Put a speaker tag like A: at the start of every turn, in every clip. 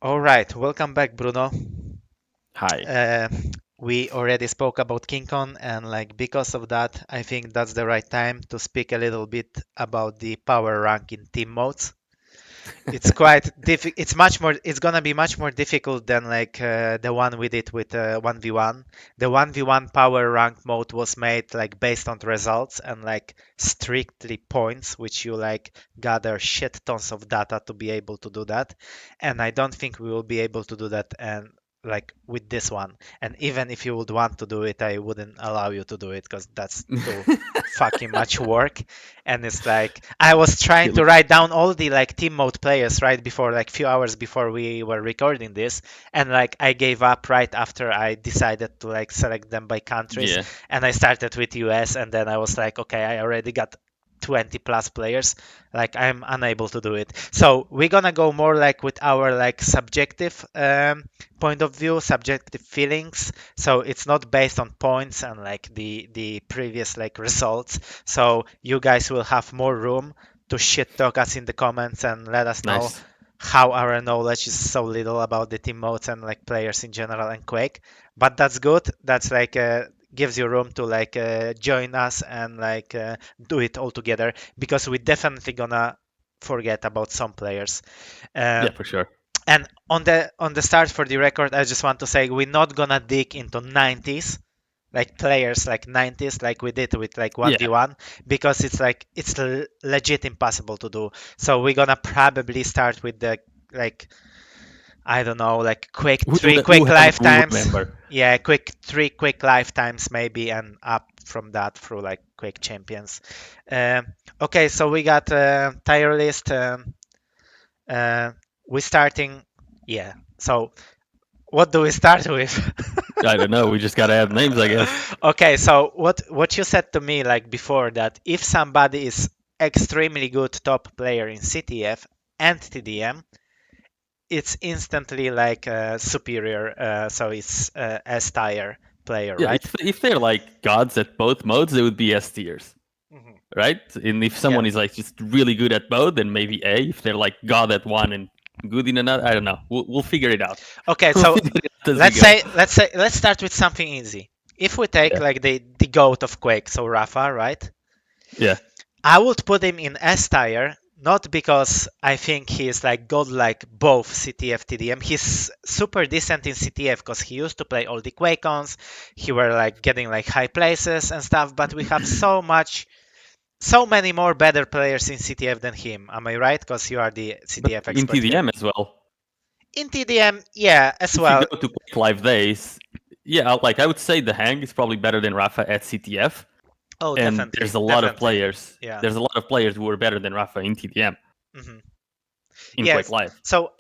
A: All right, welcome back, Bruno.
B: Hi.
A: Uh, we already spoke about KeenCon, and like because of that, I think that's the right time to speak a little bit about the power rank in team modes. It's quite it's much more. It's gonna be much more difficult than like the one we did with 1v1. The 1v1 power rank mode was made like based on results and like strictly points, which you like gather shit tons of data to be able to do that. And I don't think we will be able to do that and like with this one. And even if you would want to do it, I wouldn't allow you to do it because that's too fucking much work. And it's like I was trying to write down all the like team mode players right before, like few hours before we were recording this, and like I gave up right after I decided to like select them by countries,
B: Yeah,
A: and I started with US, and then I was like, okay, I already got 20 plus players, like I'm unable to do it. So we're gonna go more like with our like subjective point of view, subjective feelings. So it's not based on points and like the previous like results. So you guys will have more room to shit talk us in the comments and let us know
B: nice.
A: how our knowledge is so little about the team modes and like players in general and Quake. But that's good. That's like gives you room to like join us and like do it all together, because we definitely gonna forget about some players.
B: Yeah,
A: Um,
B: for sure.
A: and on the start, for the record, I just want to say we're not gonna dig into 90s like players like 90s like we did with like
B: Yeah,
A: 1v1, because it's like it's legit impossible to do. So we're gonna probably start with the like, I don't know, like quick three quick
B: we'll
A: lifetimes.
B: remember.
A: Yeah, quick three quick lifetimes maybe, and up from that through like Quake Champions. Um, okay, so we got tier list. Uh, we're starting. Yeah. So what do we start with?
B: I don't know. We just gotta have names, I guess.
A: Okay, so what you said to me like before, that if somebody is extremely good top player in CTF and TDM, it's instantly like superior. So it's S tier player,
B: Yeah,
A: right?
B: if they're like gods at both modes, they would be S tiers,
A: Mhm.
B: right? And if
A: Yeah.
B: someone is like just really good at both, then maybe A. If they're like god at one and good in another, I don't know. We'll figure it out.
A: Okay,
B: We'll
A: so
B: figure it out as we go.
A: let's start with something easy. If we take
B: Yeah,
A: like the goat of Quake, so Rafa, right?
B: yeah.
A: I would put him in S tier, not because I think he's like godlike both CTF TDM. He's super decent in CTF because he used to play all the QuakeCons. He were like getting like high places and stuff. But we have so many more better players in CTF than him. Am I right? Because you are the
B: But
A: CTF
B: in
A: expert here.
B: TDM as well.
A: In TDM, yeah, as
B: If you
A: well.
B: go to Quick Live Days, yeah, like I would say DaHanG is probably better than Rafa at CTF.
A: Oh,
B: And
A: definitely,
B: there's a lot of
A: definitely.
B: players.
A: Yeah.
B: There's a lot of players who are better than Rafa in TDM
A: hmm
B: in Quake
A: Yes.
B: Live.
A: So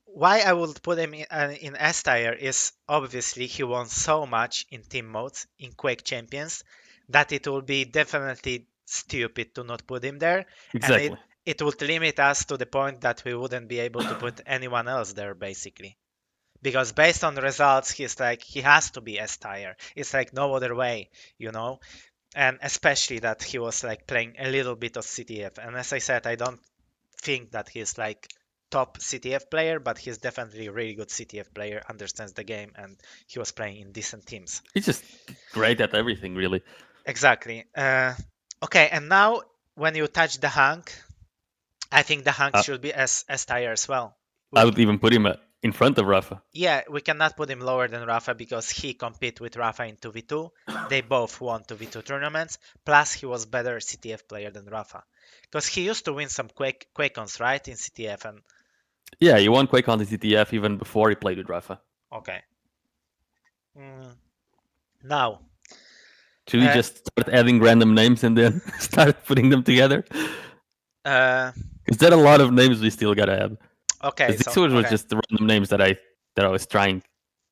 A: why I would put him in S tier is obviously he won so much in team modes in Quake Champions that it will be definitely stupid to not put him there, and
B: Exactly.
A: it would limit us to the point that we wouldn't be able to put anyone else there basically. Because based on the results, he's like he has to be S tier. It's like no other way, you know. And especially that he was like playing a little bit of CTF. And as I said, I don't think that he's like top CTF player, but he's definitely a really good CTF player, understands the game, and he was playing in decent teams.
B: He's just great at everything, really.
A: Exactly. Okay, and now when you touch DaHanG, I think DaHanG
B: Uh,
A: should be S tier as well.
B: I
A: We,
B: would even put him in front of Rafa.
A: yeah, we cannot put him lower than Rafa because he compete with Rafa in 2v2. They both won 2v2 tournaments. Plus, he was better CTF player than Rafa because he used to win some QuakeCons, right, in CTF. And
B: Yeah, he won Quake on the CTF even before he played with Rafa.
A: okay, mm, now
B: Should we
A: uh,
B: just start adding random names and then start putting them together?
A: uh,
B: Is there a lot of names we still gotta add?
A: okay,
B: Because
A: so
B: these ones were
A: okay,
B: just the random names that I was trying.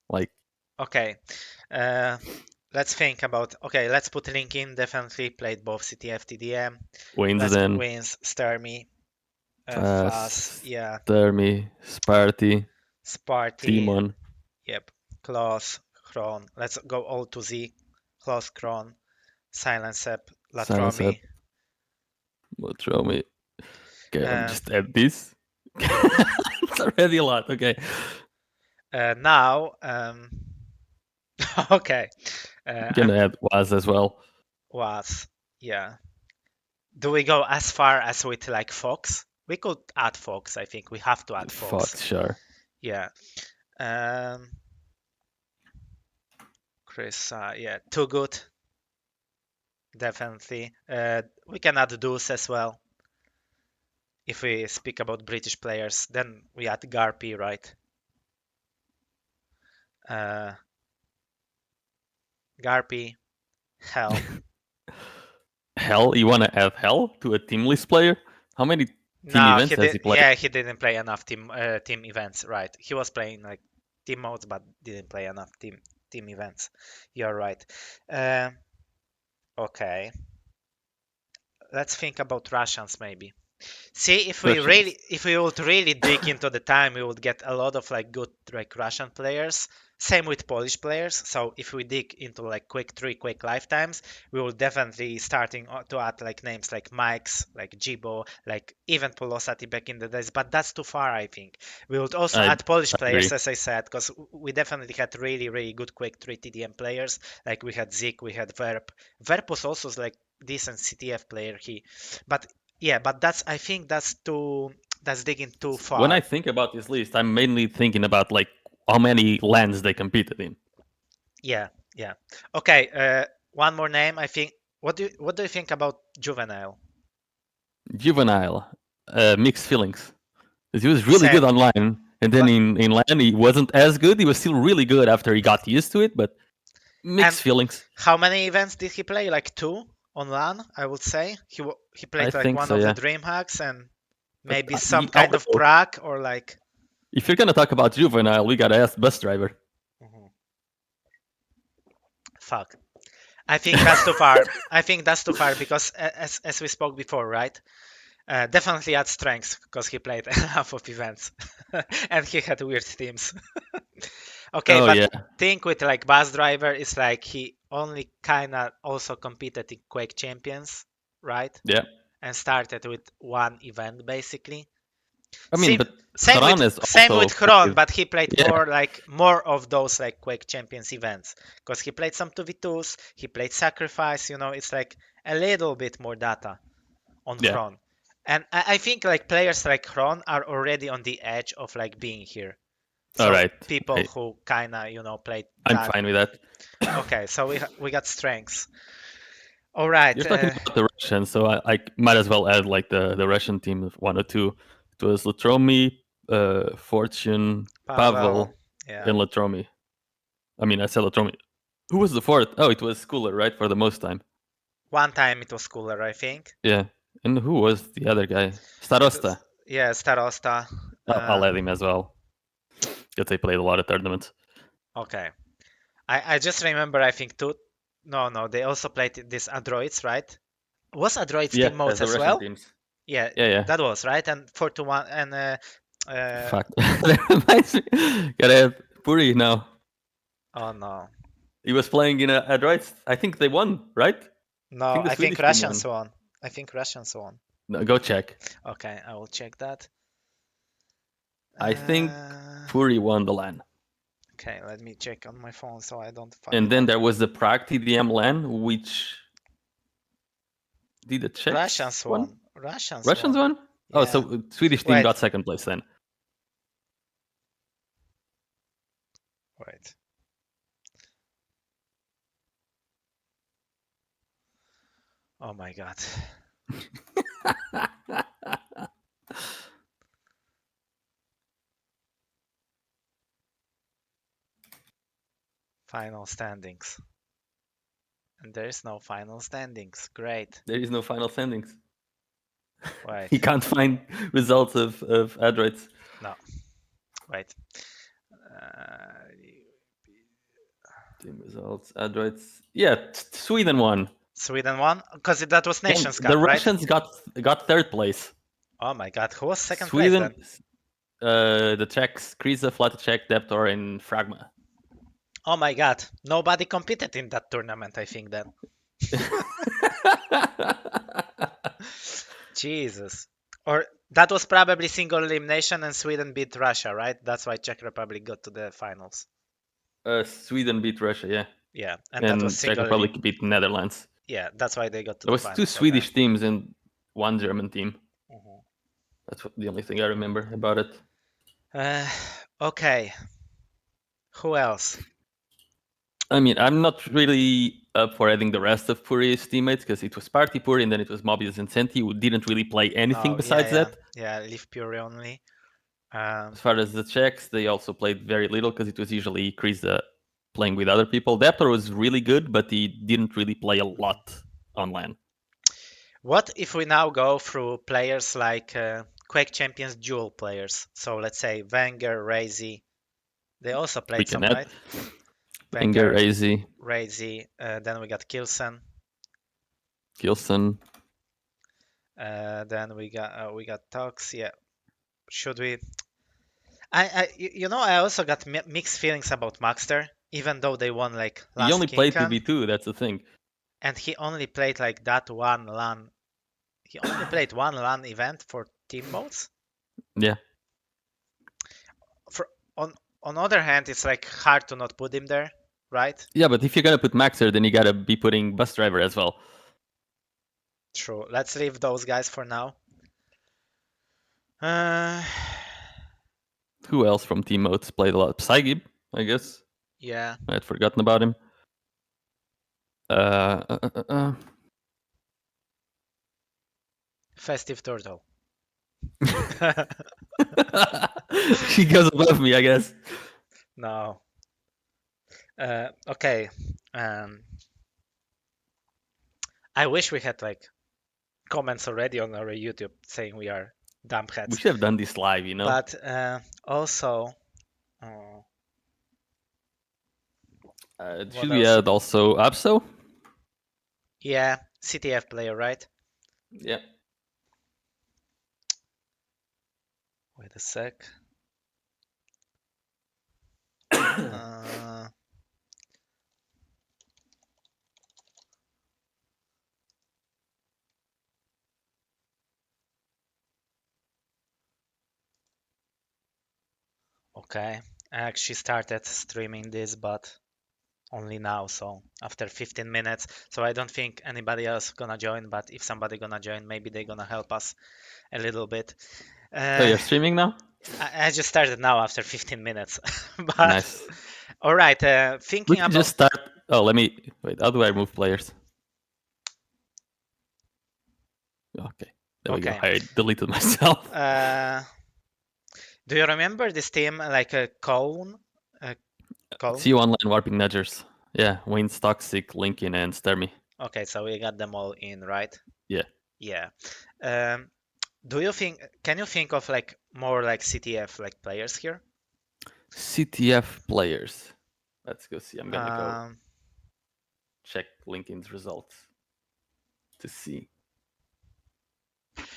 B: Like
A: okay. Uh, let's think about. Okay, let's put Linkin. Definitely played both CTF, TDM.
B: Wins
A: Let's
B: then,
A: wins Stermy, Vhaz,
B: Fast,
A: yeah,
B: Stermy, Sparty,
A: Sparty,
B: Timon,
A: yep, Klaus, Kron. Let's go all to Z. Klaus, Kron, Silencep,
B: Silence Up,
A: latrommi.
B: Latrommi. Okay, let me
A: Uh,
B: just add this. It's already a lot. Okay.
A: Now, okay.
B: I'm gonna add Whaz as well.
A: Was, yeah. Do we go as far as with like Fox? We could add Fox. I think we have to add Fox.
B: Fuck, sure.
A: Yeah. Um, Krysa, yeah, too good. Definitely. We can add Deus as well. If we speak about British players, then we add GaRpY, right? Uh, GaRpY, Hell.
B: Hell, you wanna add Hell to a team list player? How many team
A: No,
B: events has he played?
A: yeah, he didn't play enough team events, right? He was playing like team modes, but didn't play enough team events. You're right. Uh, okay, let's think about Russians maybe. See,
B: Russians.
A: if we would really dig into the time, we would get a lot of like good like Russian players. Same with Polish players. So if we dig into like Quake lifetimes, we will definitely starting to add like names like Mike's, like Jibo, like even Polosati back in the days. But that's too far, I think. We would also
B: I
A: add Polish
B: agree.
A: players, as I said, because we definitely had really good Quake 3 TDM players. Like we had Zik, we had Verb. Verb was also like decent CTF player. But yeah, but I think that's digging too
B: When I
A: far.
B: think about this list, I'm mainly thinking about like how many lands they competed in.
A: Yeah, yeah. Okay, one more name. I think. What do you think about Juvenile?
B: Juvenile, mixed feelings. He was really good
A: Same.
B: online, and then
A: But
B: in LAN he wasn't as good. He was still really good after he got used to it, but
A: and
B: mixed feelings.
A: how many events did he play? Like two on LAN, I would say. He
B: I
A: played like
B: think
A: one
B: so,
A: of the
B: yeah.
A: Dreamhacks and
B: But
A: maybe some kind of
B: also,
A: prac or like.
B: if you're gonna talk about Juvenile, we gotta ask busdriver.
A: Mhm. Fuck. I think that's too far. I think that's too far because as we spoke before, right? Definitely at Strenx because he played half of events and he had weird teams. Okay,
B: Oh
A: but
B: yeah,
A: think with like busdriver is like he only kind of also competed in Quake Champions, right?
B: yeah.
A: And started with one event basically.
B: I mean,
A: Same
B: but Hran has
A: same with
B: also
A: Hron,
B: played.
A: but he played
B: Yeah,
A: more of those like Quake Champions events because he played some 2v2s, he played Sacrifice, it's like a little bit more data on
B: yeah.
A: Hron. And I think like players like Hron are already on the edge of like being here.
B: All
A: So
B: right,
A: people who kind of played
B: I'm
A: that.
B: fine with that.
A: Okay, so we got strengths. All right,
B: You're talking about the Russians, so I might as well add like the Russian team of 1 or 2. It was latrommi, Fortune,
A: Pavel.
B: Pavel,
A: Yeah,
B: and latrommi. I mean, I said latrommi. Who was the fourth? Oh, it was Schooler, right? For the most time.
A: one time it was cooler, I think.
B: Yeah. And who was the other guy?
A: It was
B: Starosta.
A: yeah, Starosta.
B: I'll add him as well because they played a lot of tournaments.
A: Okay, I just remember I think two. No, they also played this Androids, right? Was Androids
B: Yeah,
A: team modes
B: as the
A: as
B: Russian
A: well?
B: teams.
A: Yeah,
B: Yeah, yeah.
A: that was right. And 4-1 and uh,
B: Fuck. That reminds me. Gotta have Purri now.
A: oh no.
B: He was playing in a Droids. I think they won, right? I
A: No,
B: think the
A: I think
B: Swedish team
A: Russians
B: won.
A: won. I think Russians won.
B: No, go check.
A: Okay, I will check that.
B: I think
A: Uh,
B: Purri won the LAN.
A: okay, let me check on my phone so I don't fuck
B: And
A: it
B: then
A: up.
B: there was the Prague TDM LAN, which did the Czechs
A: Russians
B: won?
A: won. Russians
B: Russians
A: won.
B: won? Oh,
A: Yeah.
B: so Swedish team
A: Wait,
B: got second place then.
A: wait. Oh my god. Final standings. And there is no final standings. Great.
B: There is no final standings.
A: Wait.
B: He can't find results of Adroids.
A: No. Wait. Uh,
B: Team results, Adroids. Yeah, Sweden won.
A: Sweden won because that was
B: And
A: Nations
B: the
A: Cup, right?
B: Russians got third place.
A: Oh my god. Who was second place
B: Sweden,
A: then?
B: the Czechs, krysa, flatrcheck, debtor, and Fragma.
A: Oh my god. Nobody competed in that tournament, I think then. Jesus. Or That was probably single elimination, and Sweden beat Russia, right? That's why Czech Republic got to the finals.
B: Sweden beat Russia, yeah.
A: Yeah, and that was
B: And Czech
A: single
B: Republic beat Netherlands.
A: Yeah, that's why they got to
B: There
A: the
B: was two
A: finals.
B: Swedish teams and one German team.
A: Okay.
B: That's the only thing I remember about it.
A: Okay. Who else?
B: I mean, I'm not really up for adding the rest of Purri's teammates because it was Party Purri and then it was Mobius and Senti who didn't really play anything
A: No,
B: besides that.
A: Yeah, leave Purri only.
B: As far as the Czechs, they also played very little because it was usually krysa playing with other people. daptr was really good, but he didn't really play a lot on LAN.
A: What if we now go through players like Quake Champions duel players? So let's say vengeuR, Raisy. They also
B: We
A: played
B: can
A: some,
B: add
A: right?
B: vengeuR, Raisy,
A: Raisy. Then we got Kilson.
B: Gilson.
A: Then we got Tox. Yeah. Should we? I also got mixed feelings about Maxter, even though they won like last
B: He only played
A: KeenCon,
B: 2v2, that's the thing.
A: and he only played like that one LAN. He only played one LAN event for team modes.
B: Yeah.
A: On other hand, it's like hard to not put him there, right?
B: Yeah, but if you're gonna put Maxter, then you gotta be putting busdriver as well.
A: True. Let's leave those guys for now.
B: Who else from team modes played a lot? psygib, I guess.
A: Yeah.
B: I had forgotten about him.
A: Festive Turtle.
B: He goes above me, I guess.
A: No. Okay. I wish we had like comments already on our YouTube saying we are dumb heads.
B: We should have done this live, you know.
A: But also,
B: should we add also Abso?
A: Yeah, CTF player, right?
B: Yeah.
A: Wait a sec. Okay, I actually started streaming this, but only now, so after 15 minutes. So I don't think anybody else gonna join, but if somebody gonna join, maybe they gonna help us a little bit.
B: So you're streaming now?
A: I just started now after 15 minutes. But
B: nice.
A: All right, thinking about.
B: Just start. Oh, let me wait. How do I remove players? Okay, there we go. I deleted myself.
A: Do you remember this team like a Cone?
B: See you online warping nudgers. Yeah, Wayne's Toxic, Lincoln, and Stermy.
A: Okay, so we got them all in, right?
B: Yeah.
A: Yeah. Do you think? Can you think of like more like CTF like players here?
B: CTF players. Let's go see. I'm gonna go check Lincoln's results to see.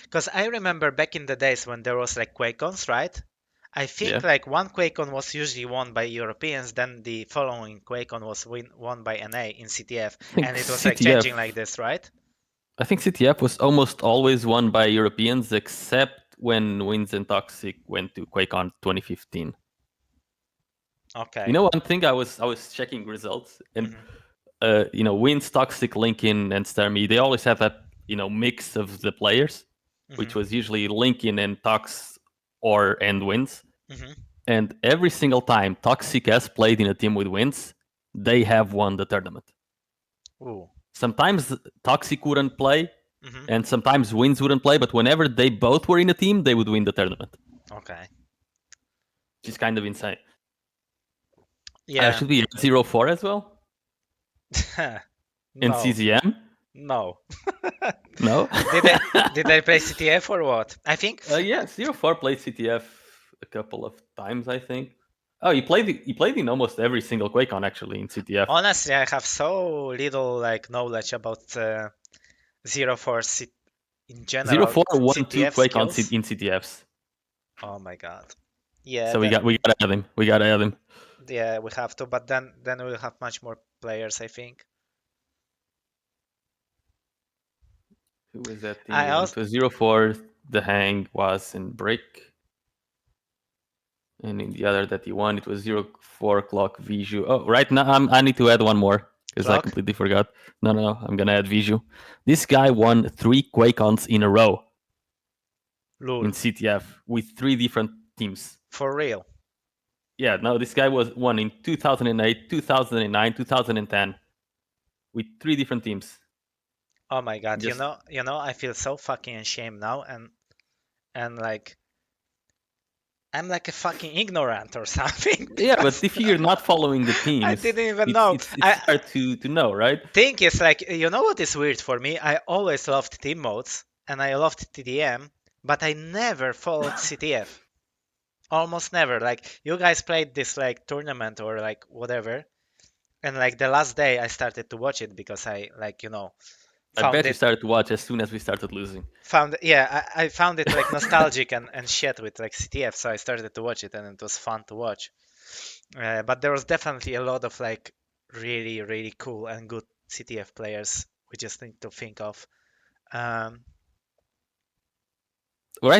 A: Because I remember back in the days when there was like QuakeCons, right? I think like one QuakeCon was usually won by Europeans, then the following QuakeCon was won by NA in CTF, and it was like changing like this, right?
B: I think CTF was almost always won by Europeans, except when Wins and Toxic went to QuakeCon 2015.
A: Okay.
B: You know, one thing I was checking results, and you know, Wins, Toxic, Lincoln, and Stermy, they always have that mix of the players, which was usually Lincoln and Tox and Wins. And every single time Toxic has played in a team with Wins, they have won the tournament.
A: Ooh.
B: Sometimes Toxic wouldn't play, and sometimes Wins wouldn't play, but whenever they both were in a team, they would win the tournament.
A: Okay.
B: Which is kind of insane.
A: Yeah.
B: Should we 0-4 as well? In CZM?
A: No.
B: No?
A: Did they play CTF or what? I think.
B: Yeah, 0-4 played CTF a couple of times, I think. Oh, he played in almost every single QuakeCon actually in CTF.
A: Honestly, I have so little like knowledge about 0-4 in general.
B: 0-4 won
A: CTF
B: 2 QuakeCons in CTFs.
A: Oh my god. Yeah.
B: So we gotta add him. We gotta add him.
A: Yeah, we have to, but then we'll have much more players, I think.
B: Who is that team? It was 0-4, DaHanG, Whaz, and Brick. And in the other that he won, it was 04 clock viju. Oh, right now I need to add one more because I completely forgot. No, I'm gonna add viju. This guy won 3 QuakeCons in a row in CTF with 3 different teams.
A: For real?
B: Yeah, no, this guy won in 2008, 2009, 2010 with 3 different teams.
A: Oh my god! Just... you know, I feel so fucking ashamed now, and like I'm like a fucking ignorant or something.
B: Yeah, but if you're not following the teams,
A: I didn't even know.
B: It's hard to know, right?
A: Thing is, like, you know what is weird for me? I always loved team modes and I loved TDM, but I never followed CTF. Almost never. Like, you guys played this like tournament or like whatever, and like the last day I started to watch it because I like, you know,
B: I bet you started to watch as soon as we started losing.
A: I found it like nostalgic and shit with like CTF, so I started to watch it and it was fun to watch. But there was definitely a lot of like really, really cool and good CTF players we just need to think of.
B: Right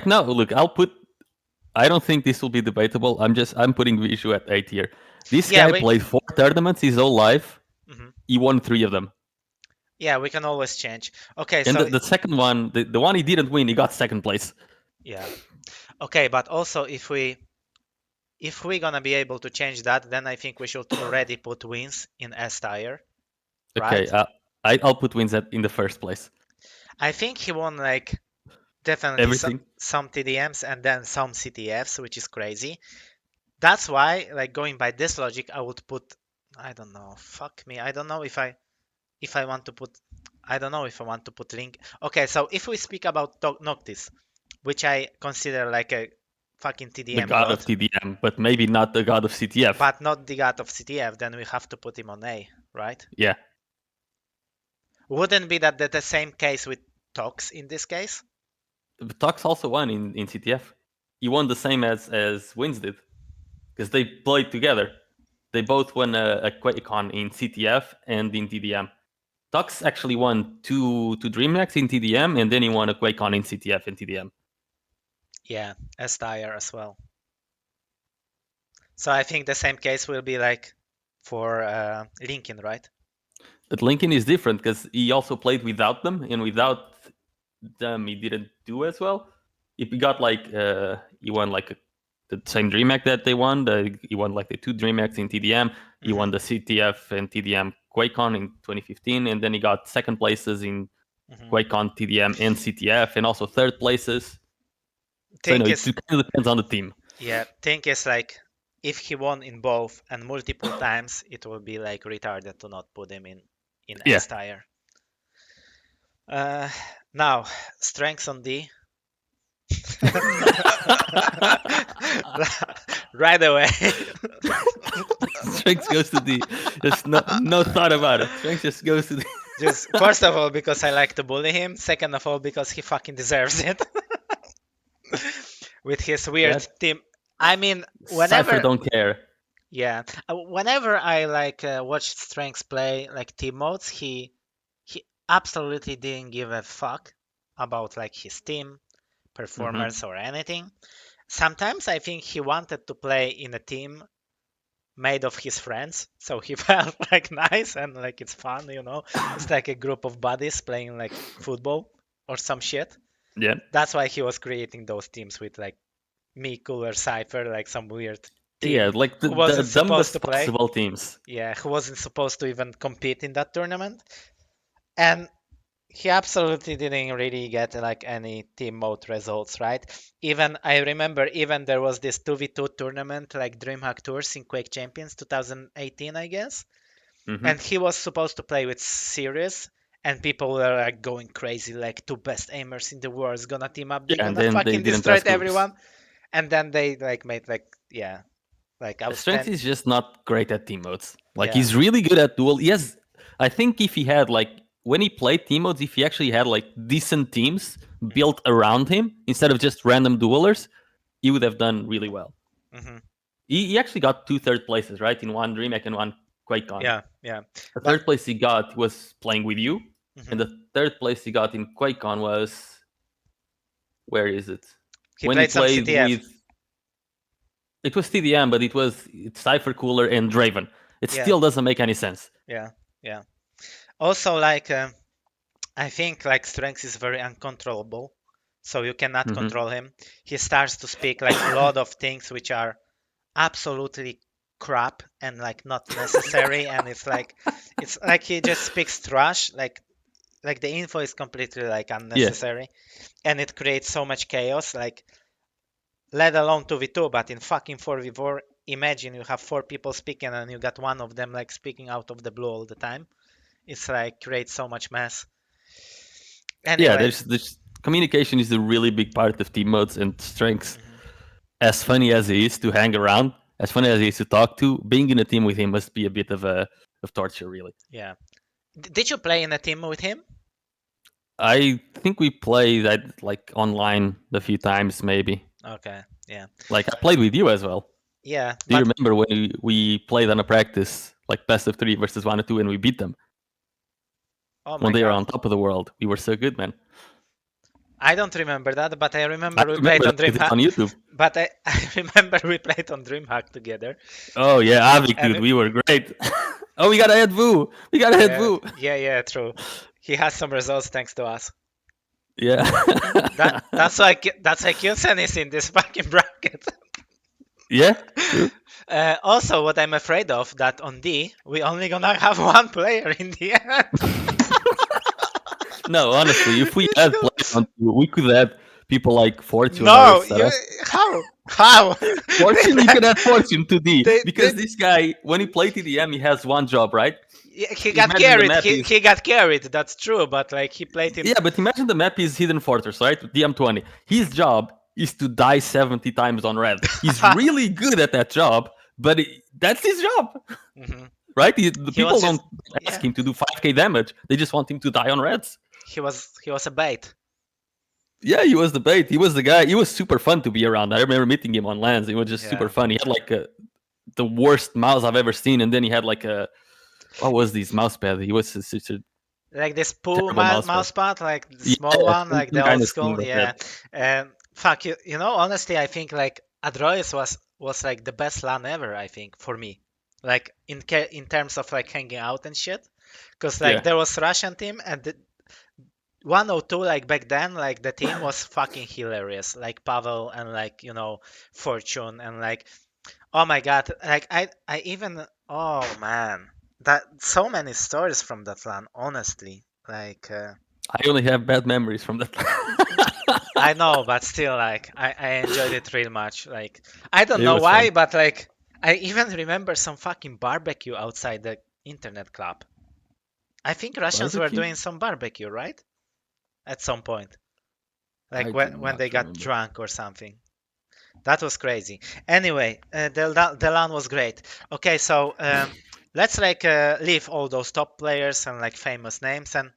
B: now, look, I don't think this will be debatable. I'm putting viju at A tier. This guy played 4 tournaments his whole life. Mm-hmm. He won 3 of them.
A: Yeah, we can always change. Okay,
B: and so the second one, the one he didn't win, he got second place.
A: Yeah. Okay, but also if we're gonna be able to change that, then I think we should already put wins in S tier.
B: Right? Okay, I'll put wins in the first place.
A: I think he won like definitely some TDMs and then some CTFs, which is crazy. That's why, like, going by this logic, I would put, I don't know, fuck me, I don't know if I want to put, I don't know if I want to put Link. Okay, so if we speak about Noctis, which I consider like a fucking TDM
B: the god of TDM, but maybe not the god of CTF.
A: But not the god of CTF, then we have to put him on A, right?
B: Yeah.
A: Wouldn't be that the same case with Tox in this case?
B: But Tox also won in CTF. He won the same as Wins did, because they played together. They both won a QuakeCon in CTF and in TDM. Tox actually won two Dreamhacks in TDM, and then he won a QuakeCon in CTF and TDM.
A: Yeah, S tier as well. So I think the same case will be like for Lincoln, right?
B: But Lincoln is different because he also played without them, and without them he didn't do as well. If he got like he won like the same Dreamhack that they won, he won like the 2 Dreamhacks in TDM. He won the CTF and TDM QuakeCon in 2015, and then he got second places in QuakeCon, TDM, and CTF, and also third places. So it kind of depends on the team.
A: Yeah, thing is like if he won in both and multiple times, it will be like retarded to not put him in S tier. Now, Strenx on D. Right away.
B: Strenx goes to D. There's no thought about it. Strenx just goes to D.
A: Just first of all because I like to bully him. Second of all because he fucking deserves it. With his weird team. I mean, whenever
B: cYpheR don't care.
A: Yeah, whenever I like watched Strenx play like team modes, he absolutely didn't give a fuck about like his team performance or anything. Sometimes I think he wanted to play in a team made of his friends, so he felt like nice and like it's fun, you know. It's like a group of buddies playing like football or some shit.
B: Yeah,
A: that's why he was creating those teams with like me, cooler, cYpheR, like some weird team.
B: Yeah, like the dumbest possible teams.
A: Yeah, who wasn't supposed to even compete in that tournament. And he absolutely didn't really get like any team mode results, right? Even I remember there was this 2v2 tournament like Dreamhack Tours in Quake Champions 2018, I guess. And he was supposed to play with Sirius, and people were like going crazy, like 2 best aimers in the world is gonna team up, they're gonna fucking destroy everyone. And then they like made like
B: Strenx is just not great at team modes. Like he's really good at duel. Yes, I think if he had like when he played team modes, if he actually had like decent teams built around him instead of just random duelers, he would have done really well. He actually got 2 third places, right? In one Dreamhack and one QuakeCon.
A: Yeah.
B: The third place he got was playing with you, and the third place he got in QuakeCon was Where is it?
A: He
B: When he
A: played some
B: played
A: CTF.
B: with, it was TDM, but it's cYpheR and Draven. It
A: Yeah.
B: still doesn't make any sense.
A: Yeah, yeah. Also, like I think like Strenx is very uncontrollable, so you cannot control him. He starts to speak like a lot of things which are absolutely crap and like not necessary, and it's like he just speaks trash, like the info is completely like unnecessary, and it creates so much chaos, like let alone 2v2, but in fucking 4v4, imagine you have 4 people speaking and you got one of them like speaking out of the blue all the time. It's like creates so much mess. Anyway.
B: Yeah, there's communication is a really big part of team modes, and Strenx, as funny as he is to hang around, as funny as he is to talk to, being in a team with him must be a bit of torture, really.
A: Yeah. Did you play in a team with him?
B: I think we played that like online a few times, maybe.
A: Okay, yeah.
B: Like I played with you as well.
A: Yeah.
B: Do you remember when we played on a practice, like best of 3 versus 1 or 2, and we beat them?
A: Oh my
B: when they
A: God.
B: were on top of the world. We were so good, man.
A: I don't remember that, but I remember we played on Dreamhack.
B: On YouTube.
A: But I remember we played on Dreamhack together.
B: Oh yeah, Avik, dude, we were great. Oh, we gotta add Vu. We gotta add Vu.
A: Yeah, true. He has some results thanks to us.
B: Yeah.
A: that's why KeenCon is in this fucking bracket.
B: Yeah.
A: Also, what I'm afraid of that on D, we only gonna have one player in the end.
B: No, honestly, if we had players on 2, we could add people like Fortune.
A: No, how?
B: Fortune, you can add Fortune to D because this guy, when he played TDM, he has one job, right?
A: Yeah, he got carried. He got carried. That's true, but like he played in.
B: Yeah, but imagine the map is Hidden Fortress, right? DM20. His job is to die 70 times on red. He's really good at that job, but that's his job. Right? The people don't ask him to do 5k damage. They just want him to die on reds.
A: He was a bait.
B: Yeah, he was the bait. He was the guy. It was super fun to be around. I remember meeting him on lands. It was just super fun. He had like the worst mouse I've ever seen, and then he had like what was this mouse pad? He was such a
A: like this pool mouse pad, like the small one, like the old school. Yeah. Fuck you. You know, honestly, I think like Adrois was like the best LAN ever. I think for me, like in terms of like hanging out and shit, because like there was Russian team and the 102 like back then, like the team was fucking hilarious, like Pavel and like Fortune and like, oh my God, like I even, oh man, that so many stories from that LAN, honestly, like
B: I only have bad memories from that.
A: I know, but still, like I enjoyed it real much. Like I don't know why, but like I even remember some fucking barbecue outside the internet club. I think Russians were doing some barbecue, right? At some point, like when they got drunk or something. That was crazy. Anyway, the LAN was great. Okay, so let's like leave all those top players and like famous names. And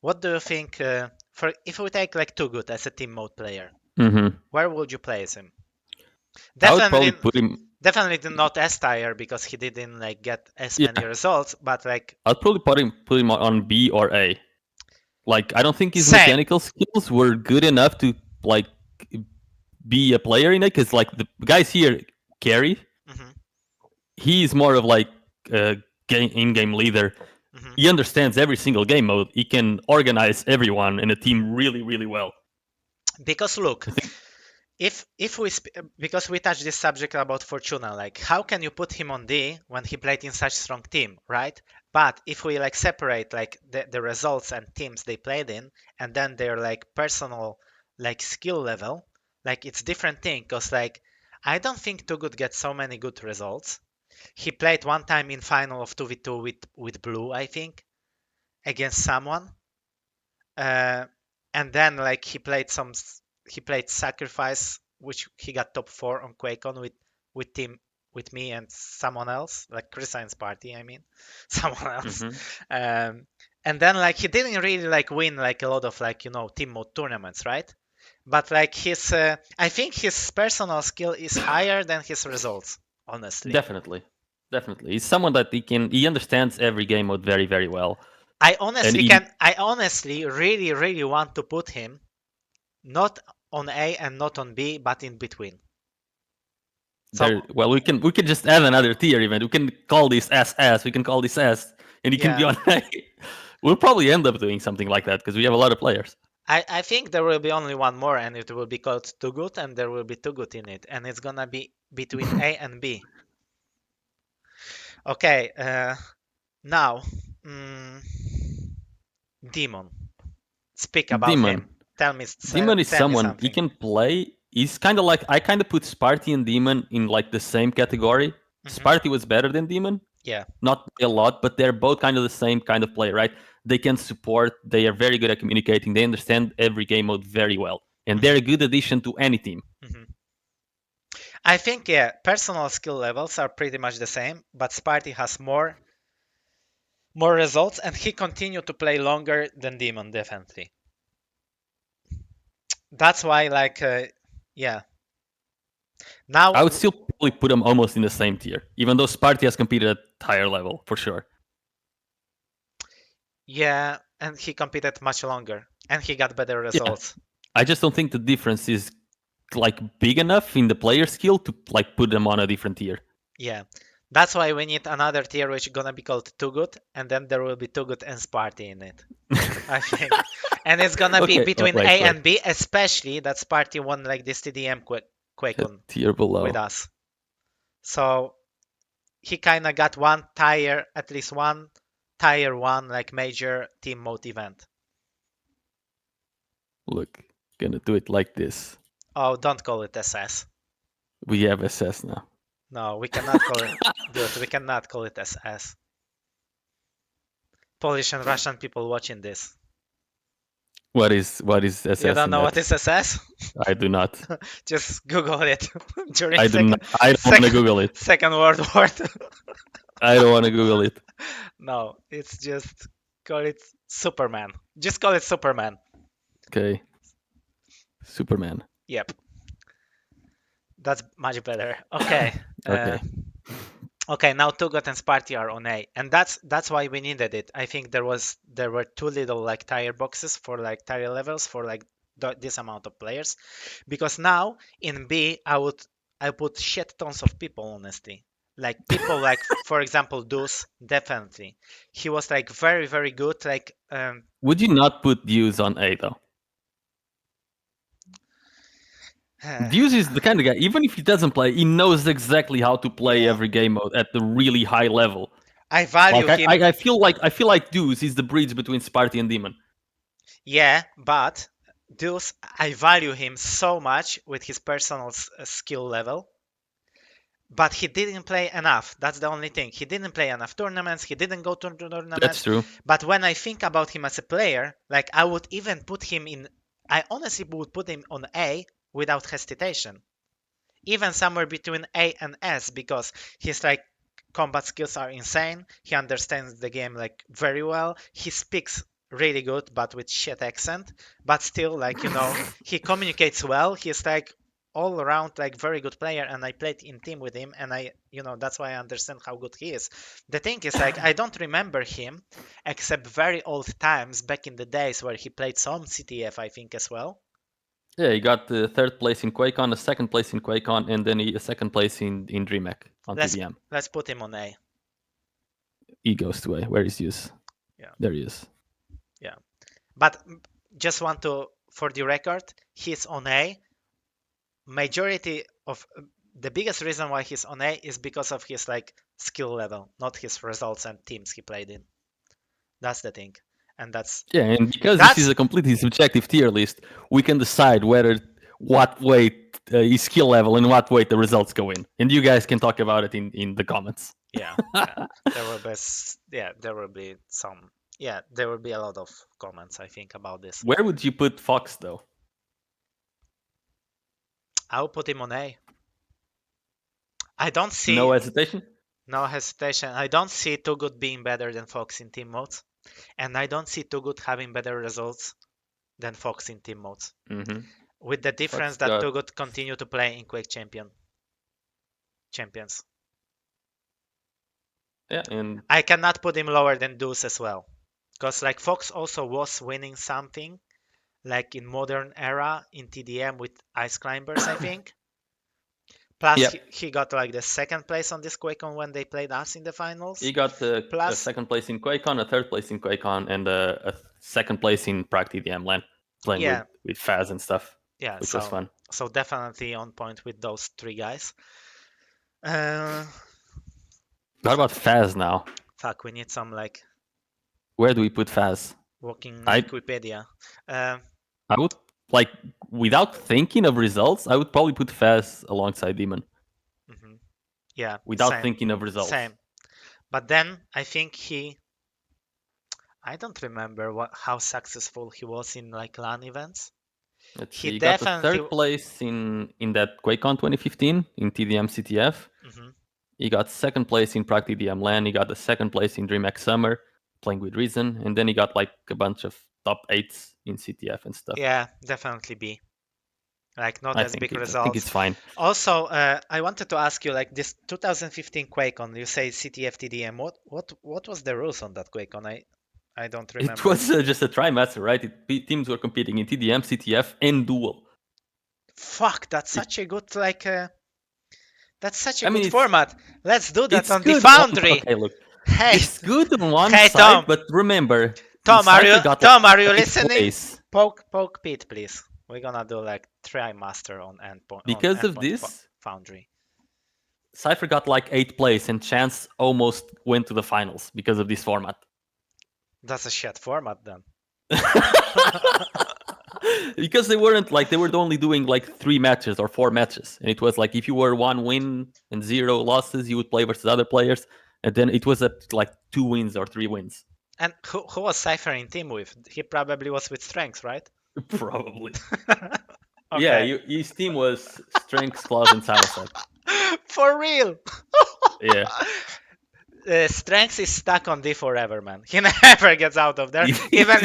A: what do you think for if we take like Too Good as a team mode player? Where would you place him? Definitely, put him. Definitely not S tier because he didn't like get as many results. But like,
B: I'd probably put him on B or A. Like, I don't think his mechanical skills were good enough to like be a player in it, because like the guys here, KaRy, he's more of like a in-game leader. He understands every single game mode. He can organize everyone in a team really, really well.
A: Because look, if we because we touched this subject about Fortuna, like how can you put him on D when he played in such strong team, right? But if we like separate like the results and teams they played in, and then their like personal like skill level, like it's different thing. Cause like I don't think Too Good gets so many good results. He played one time in final of 2v2 with Blue, I think, against someone, and then like he played Sacrifice, which he got top 4 on QuakeCon with me and someone else, like Krysa's party, I mean, someone else. And then like he didn't really like win like a lot of like team mode tournaments, right? But like his, I think his personal skill is higher than his results, honestly.
B: Definitely. He's someone that he understands every game mode very, very well.
A: I honestly really want to put him not on A and not on B, but in between. So
B: Well, we can just add another tier event. We can call this SS. We can call this S, and you can be
A: yeah,
B: on A. We'll probably end up doing something like that because we have a lot of players.
A: I think there will be only one more, and it will be called Too Good, and there will be Too Good in it, and it's gonna be between A and B. Okay, now, mm, Demon. Speak about
B: Demon.
A: him. Tell me,
B: Demon is
A: tell me
B: someone he
A: something.
B: can play. He's kind of like I kind of put Sparty and Demon in like the same category.
A: Hmm.
B: Sparty was better than Demon,
A: Yeah.
B: not a lot, but they're both kind of the same kind of player, right? They can support. They are very good at communicating. They understand every game mode very well, and they're a good addition to any team.
A: Hmm. I think yeah, personal skill levels are pretty much the same, but Sparty has more results, and he continued to play longer than Demon, definitely. That's why, like, yeah.
B: I would
A: Now,
B: still probably put them almost in the same tier, even though Sparty has competed at higher level for sure.
A: yeah, and he competed much longer, and he got better
B: Yeah,
A: results.
B: I just don't think the difference is like big enough in the player skill to like put them on a different tier.
A: Yeah, that's why we need another tier which is gonna be called Too Good, and then there will be Too Good and Sparty in it, I think. And it's gonna be
B: Okay,
A: between
B: wait,
A: A
B: wait.
A: and B, especially that Sparty won like this TDM Quake
B: A
A: on
B: tier
A: with
B: below.
A: us. So he kind of got one tier, at least one tier one, like major team mode event.
B: Look, gonna do it like this.
A: Oh, don't call it SS.
B: We have SS now.
A: No, we cannot call it, dude, we cannot call it SS. Polish and Russian people watching this.
B: What is
A: You
B: SS
A: don't
B: in
A: know what
B: that?
A: is SS?
B: I do not.
A: Just Google it during
B: I do not. I don't want to Google it.
A: Second World War.
B: I don't want to Google it.
A: No, it's just call it Superman. Just call it Superman.
B: Okay. Superman.
A: Yep, that's much better. Okay.
B: Okay.
A: Okay, now Tugot and Sparty are on A, and that's why we needed it. I think there were too little like tire boxes for like tire levels for like this amount of players, because now in B I put shit tons of people honestly. Like people like for example Deus, definitely. He was like very good. Like
B: Would you not put Deus on A though? Deus is the kind of guy, even if he doesn't play, he knows exactly how to play
A: yeah.
B: every game mode at the really high level.
A: I value
B: Like
A: him.
B: I feel like Deus is the bridge between Sparty and Demon.
A: Yeah, but Deus, I value him so much with his personal skill level. But he didn't play enough. That's the only thing. He didn't play enough tournaments. He didn't go to
B: That's
A: tournaments.
B: true.
A: But when I think about him as a player, like I would even put him in. I honestly would put him on A without hesitation. Even somewhere between A and S because his like combat skills are insane. He understands the game like very well. He speaks really good but with shit accent. But still like he communicates well. He's like all around like very good player and I played in team with him and I that's why I understand how good he is. The thing is like I don't remember him except very old times back in the days where he played some CTF I think as well.
B: Yeah, he got the third place in QuakeCon, a second place in QuakeCon, and then a second place in Dreamhack on
A: Let's
B: TDM.
A: let's put him on A.
B: He goes to A. Where is Deus?
A: Yeah.
B: There he is.
A: Yeah. But just want to, for the record, he's on A. Majority of the biggest reason why he's on A is because of his like skill level, not his results and teams he played in. That's the thing, and that's
B: Yeah, and because this is a completely subjective tier list, we can decide what weight his skill level and what weight the results go in, and you guys can talk about it in the comments.
A: yeah. There will be there will be some there will be a lot of comments I think about this.
B: Where would you put Fox though?
A: I'll put him on A. I don't see
B: No hesitation.
A: No hesitation. I don't see Too Good being better than Fox in team modes, and I don't see Too Good having better results than Fox in team modes.
B: Mm-hmm.
A: With the difference that Too Good continue to play in Quake Champions.
B: Yeah, and
A: I cannot put him lower than Deus as well, because like Fox also was winning something, like in modern era in TDM with Ice Climbers, I think. Plus,
B: Yep.
A: he got like the second place on this QuakeCon when they played us in the finals.
B: He got a
A: Plus,
B: second place in QuakeCon, a third place in QuakeCon, and a second place in Prague TDM LAN, playing
A: yeah,
B: with Whaz and stuff,
A: yeah.
B: which was fun.
A: So definitely on point with those three guys. Uh,
B: What about Whaz now?
A: fuck, we need some like
B: Where do we put Whaz?
A: working
B: I-
A: Wikipedia.
B: I would, like, without thinking of results, I would probably put Whaz alongside Demon.
A: Mhm. Yeah.
B: Without
A: same,
B: thinking of results.
A: Same. But then I think I don't remember how successful he was in like LAN events.
B: Let's
A: He
B: see. He got the
A: definitely-
B: third place in that QuakeCon 2015 in TDM CTF.
A: Mhm.
B: He got second place in Prague TDM LAN. He got the second place in Dreamhack Summer, playing with Reason, and then he got like a bunch of top 8s in CTF and stuff.
A: Yeah, definitely B. Like not as big results.
B: I think it's fine.
A: Also, I wanted to ask you, like this 2015 QuakeCon, you say CTF TDM. What was the rules on that QuakeCon? I don't remember.
B: It was just a trimester, right? Teams were competing in TDM, CTF, and duel.
A: Fuck, that's such a good like. That's such a
B: I mean,
A: good format. Let's do that
B: It's
A: on the
B: good.
A: Foundry.
B: Okay, look.
A: Hey,
B: It's good on one
A: Hey,
B: side,
A: Tom.
B: but remember,
A: Tom, are you
B: got eighth
A: listening?
B: place.
A: Poke Pete, please. We're gonna do like trimester on endpoint.
B: Because of this,
A: Foundry.
B: cYpheR got like 8th place, and Chance almost went to the finals because of this format.
A: That's a shit format then.
B: Because they were only doing like 3 matches or 4 matches, and it was like if you were 1 win and 0 losses, you would play versus other players, and then it was at like 2 wins or 3 wins.
A: And who was cYpheR in team with? He probably was with Strenx, right?
B: Probably.
A: Okay.
B: Yeah, his team was Strenx, Cloud, and Silasec.
A: For real.
B: Yeah.
A: Strenx is stuck on D forever, man. He never gets out of there. Even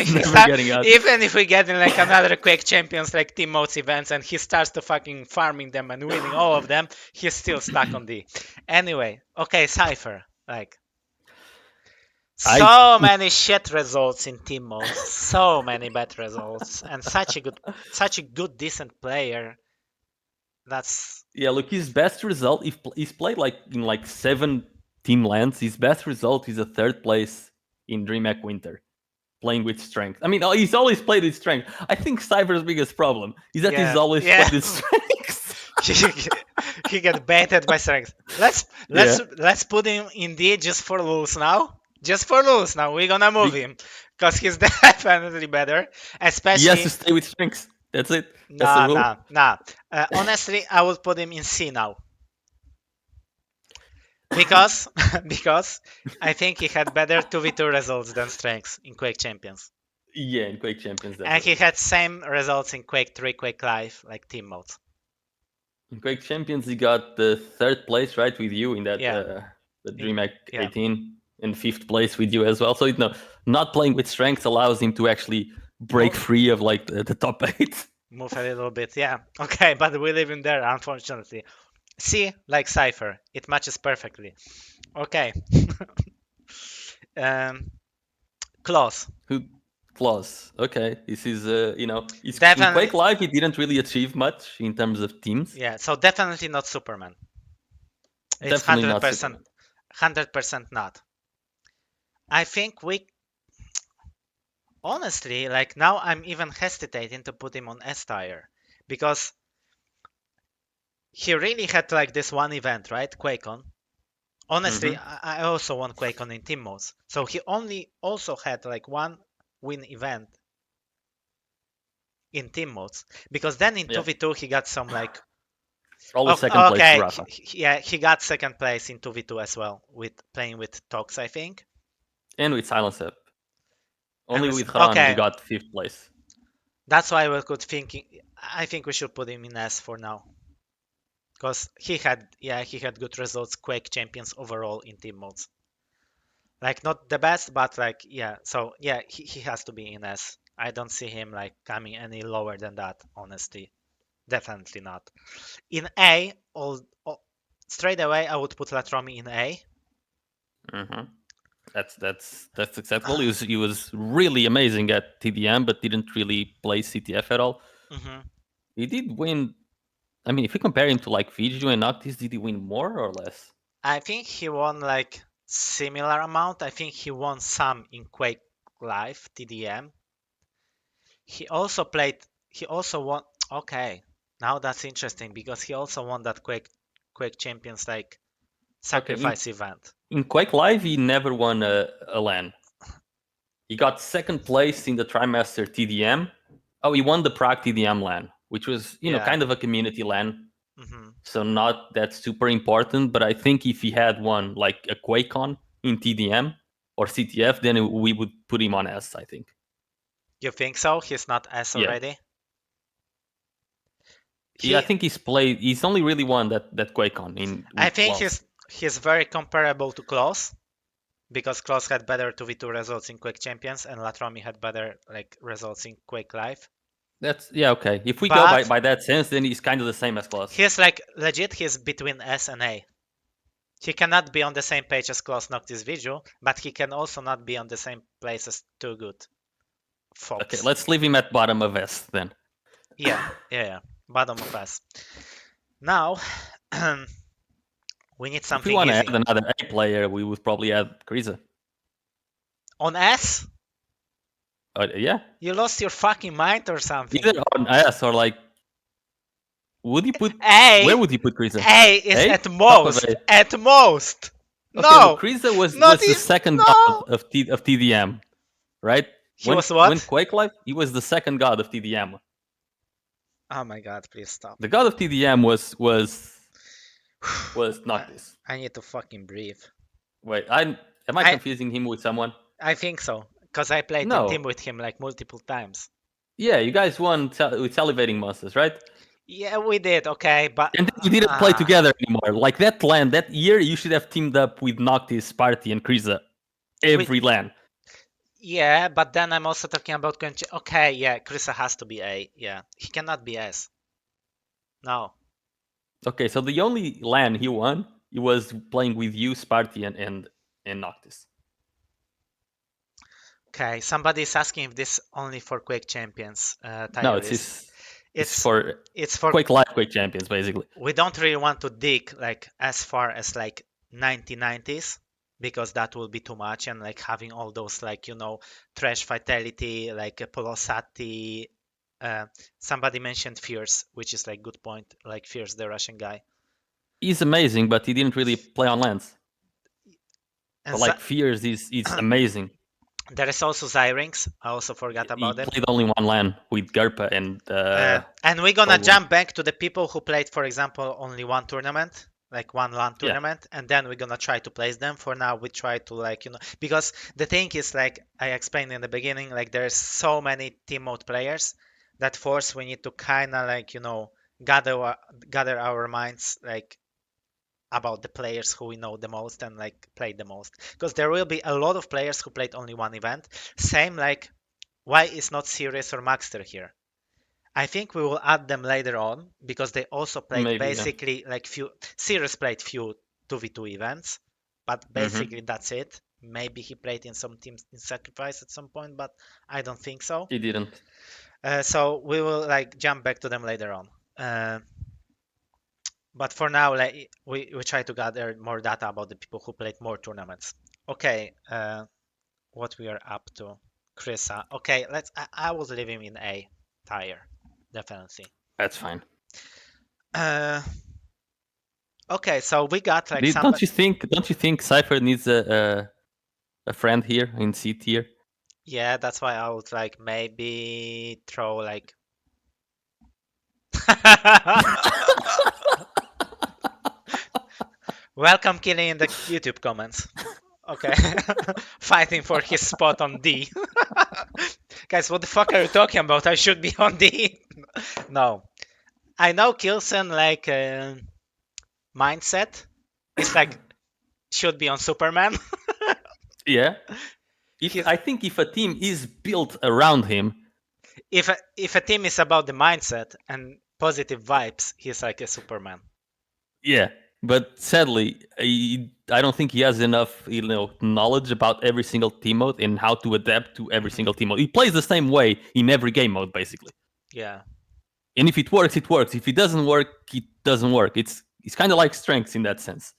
A: if we get in like another Quake Champions like team modes events and he starts to fucking farming them and winning all of them, he's still stuck on D. Anyway, okay, cYpheR. Like so many shit results in team modes, so many bad results, and such a good decent player. That's
B: look, his best result, if he's played like in like 7 team lands, his best result is a 3rd place in Dreamhack Winter, playing with Strenx. I mean, he's always played with Strenx. I think cYpheR's biggest problem is that he's always played with Strenx.
A: he get baited by Strenx. Let's put him in D just for lulz now. Just for lulz now. We're gonna move him because he's definitely better. Especially
B: he has to stay with Strenx. That's it. That's
A: Nah. Honestly, I would put him in C now. Because I think he had better 2v2 results than Strenx in Quake Champions.
B: Yeah, in Quake Champions.
A: And he had same results in Quake 3, Quake Live, like team modes.
B: In Quake Champions, he got the 3rd place, right, with you in that the Dreamhack 18, and 5th place with you as well. So not playing with Strenx allows him to actually break free of like the top 8.
A: Move a little bit, yeah. Okay, but we live in there, unfortunately. See, like cYpheR, it matches perfectly. Okay. Claws.
B: Claws. Okay, this is in
A: Definitely.
B: Quake Live, he didn't really achieve much in terms of teams.
A: Yeah, so definitely not Superman. It's
B: Definitely
A: 100%,
B: not Superman.
A: 100% not. I think honestly, like now I'm even hesitating to put him on S tier because he really had like this one event, right? QuakeCon. Honestly, I also won QuakeCon in team modes. So he only also had like one win event in team modes. Because then in 2v2 he got some like
B: always second place.
A: Okay, he got second place in 2v2 as well, with playing with Tox, I think.
B: And with Silence Up. Only with Khan he got 5th place.
A: That's why we could I think we should put him in S for now. Because he had good results, Quake Champions overall in team modes. Like not the best, but like he has to be in S. I don't see him like coming any lower than that, honestly. Definitely not. In A, straight away I would put latrommi in A.
B: That's acceptable. He was really amazing at TDM, but didn't really play CTF at all. He did win. I mean, if you compare him to like viju and Noctis, did he win more or less?
A: I think he won like similar amount. I think he won some in Quake Live TDM. He also played. He also won. Okay, now that's interesting because he also won that Quake Champions like sacrifice event.
B: In Quake Live, he never won a LAN. He got second place in the Trimester TDM. Oh, he won the Prague TDM LAN, which was kind of a community LAN. So not that super important, but I think if he had won like a QuakeCon in TDM or CTF, then we would put him on S, I think.
A: You think so? He's not S already?
B: Yeah, I think he's only really won that QuakeCon.
A: I think he's very comparable to Klaus, because Klaus had better 2v2 results in Quake Champions and latrommi had better like results in Quake Live.
B: That's okay. If we go by that sense, then he's kind of the same as Klaus.
A: He's like legit. He's between S and A. He cannot be on the same page as Klaus Noctis viju, but he can also not be on the same place as Too Good Fox.
B: Okay, let's leave him at bottom of S then.
A: Yeah. Bottom of S. Now, we need something.
B: If we want to add another A player, we would probably add krysa.
A: On S?
B: Yeah.
A: You lost your fucking mind or something?
B: Either on S or like, would you put
A: A?
B: Where would you put krysa?
A: A is A? At most. At most.
B: Okay,
A: no.
B: krysa was the second god of TDM, right?
A: He was what?
B: When Quake Live, he was the second god of TDM.
A: Oh my god! Please stop.
B: The god of TDM was not this.
A: I need to fucking breathe.
B: Wait, am I confusing him with someone?
A: I think so, because I played a team with him like multiple times.
B: Yeah, you guys won with Salivating Monsters, right?
A: Yeah, we did. Okay, but
B: and then you didn't play together anymore. Like that LAN, that year, you should have teamed up with Noctis, Party, and krysa every LAN.
A: Yeah, but then I'm also talking about okay, yeah, krysa has to be A. Yeah, he cannot be S. No.
B: Okay, so the only LAN he won, he was playing with you, Sparty, and Noctis.
A: Okay, somebody's asking if this only for Quake Champions.
B: No, it's for Quake Live, Quake Champions, basically.
A: We don't really want to dig like as far as like 1990s. Because that will be too much, and like having all those like trash vitality like Polosati. Somebody mentioned Fierce, which is like good point. Like Fierce, the Russian guy.
B: He's amazing, but he didn't really play on LANs. But like Fierce is amazing.
A: There is also Zyrinx. I also forgot about them.
B: He played only one LAN with GaRpY
A: and we're gonna jump back to the people who played, for example, only one tournament. Like one LAN tournament, and then we're gonna try to place them. For now, we try to like because the thing is, like I explained in the beginning, like there's so many team mode players that we need to kind of like gather our minds like about the players who we know the most and like played the most, because there will be a lot of players who played only one event. Same like why is not Serious or Maxter here? I think we will add them later on because they also played like few. Sirius played few 2v2 events, but basically that's it. Maybe he played in some teams in Sacrifice at some point, but I don't think so.
B: He didn't.
A: So we will like jump back to them later on. But for now, like we try to gather more data about the people who played more tournaments. Okay, what we are up to, krysa. Okay, I will leave him in A tier. Definitely.
B: That's fine.
A: Okay, so we got like.
B: Don't you think cYpheR needs a friend here in C tier?
A: Yeah, that's why I would like maybe throw like. Welcome, Killing, in the YouTube comments. Okay, fighting for his spot on D. Guys, what the fuck are you talking about? I should be on D. No, I know Kilson like mindset. It's like should be on Superman.
B: Yeah. I think if a team is built around him,
A: if a team is about the mindset and positive vibes, he's like a Superman.
B: Yeah, but sadly, he I don't think he has enough, knowledge about every single team mode and how to adapt to every single team mode. He plays the same way in every game mode, basically.
A: Yeah.
B: And if it works, it works. If it doesn't work, it doesn't work. It's kind of like Strenx in that sense.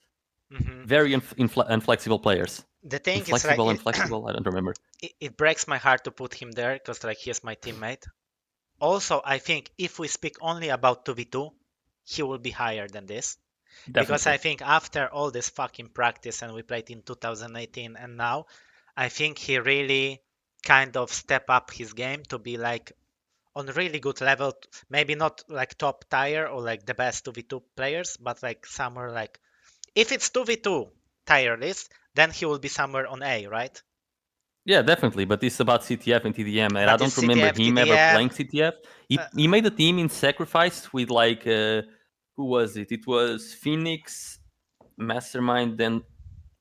B: Very inflexible players.
A: The thing
B: inflexible,
A: is,
B: inflexible. I don't remember.
A: It breaks my heart to put him there because like he's my teammate. Also, I think if we speak only about 2v2, he will be higher than this.
B: Definitely.
A: Because I think after all this fucking practice and we played in 2018 and now, I think he really kind of step up his game to be like on really good level. Maybe not like top tier or like the best 2v2 players, but like somewhere like if it's 2v2 tier list, then he will be somewhere on A, right?
B: Yeah, definitely. But it's about CTF and TDM, and
A: But
B: I don't remember
A: CTF,
B: him ever
A: TDM,
B: playing CTF. He made a team in Sacrifice with like who was it? It was Phoenix, Mastermind, then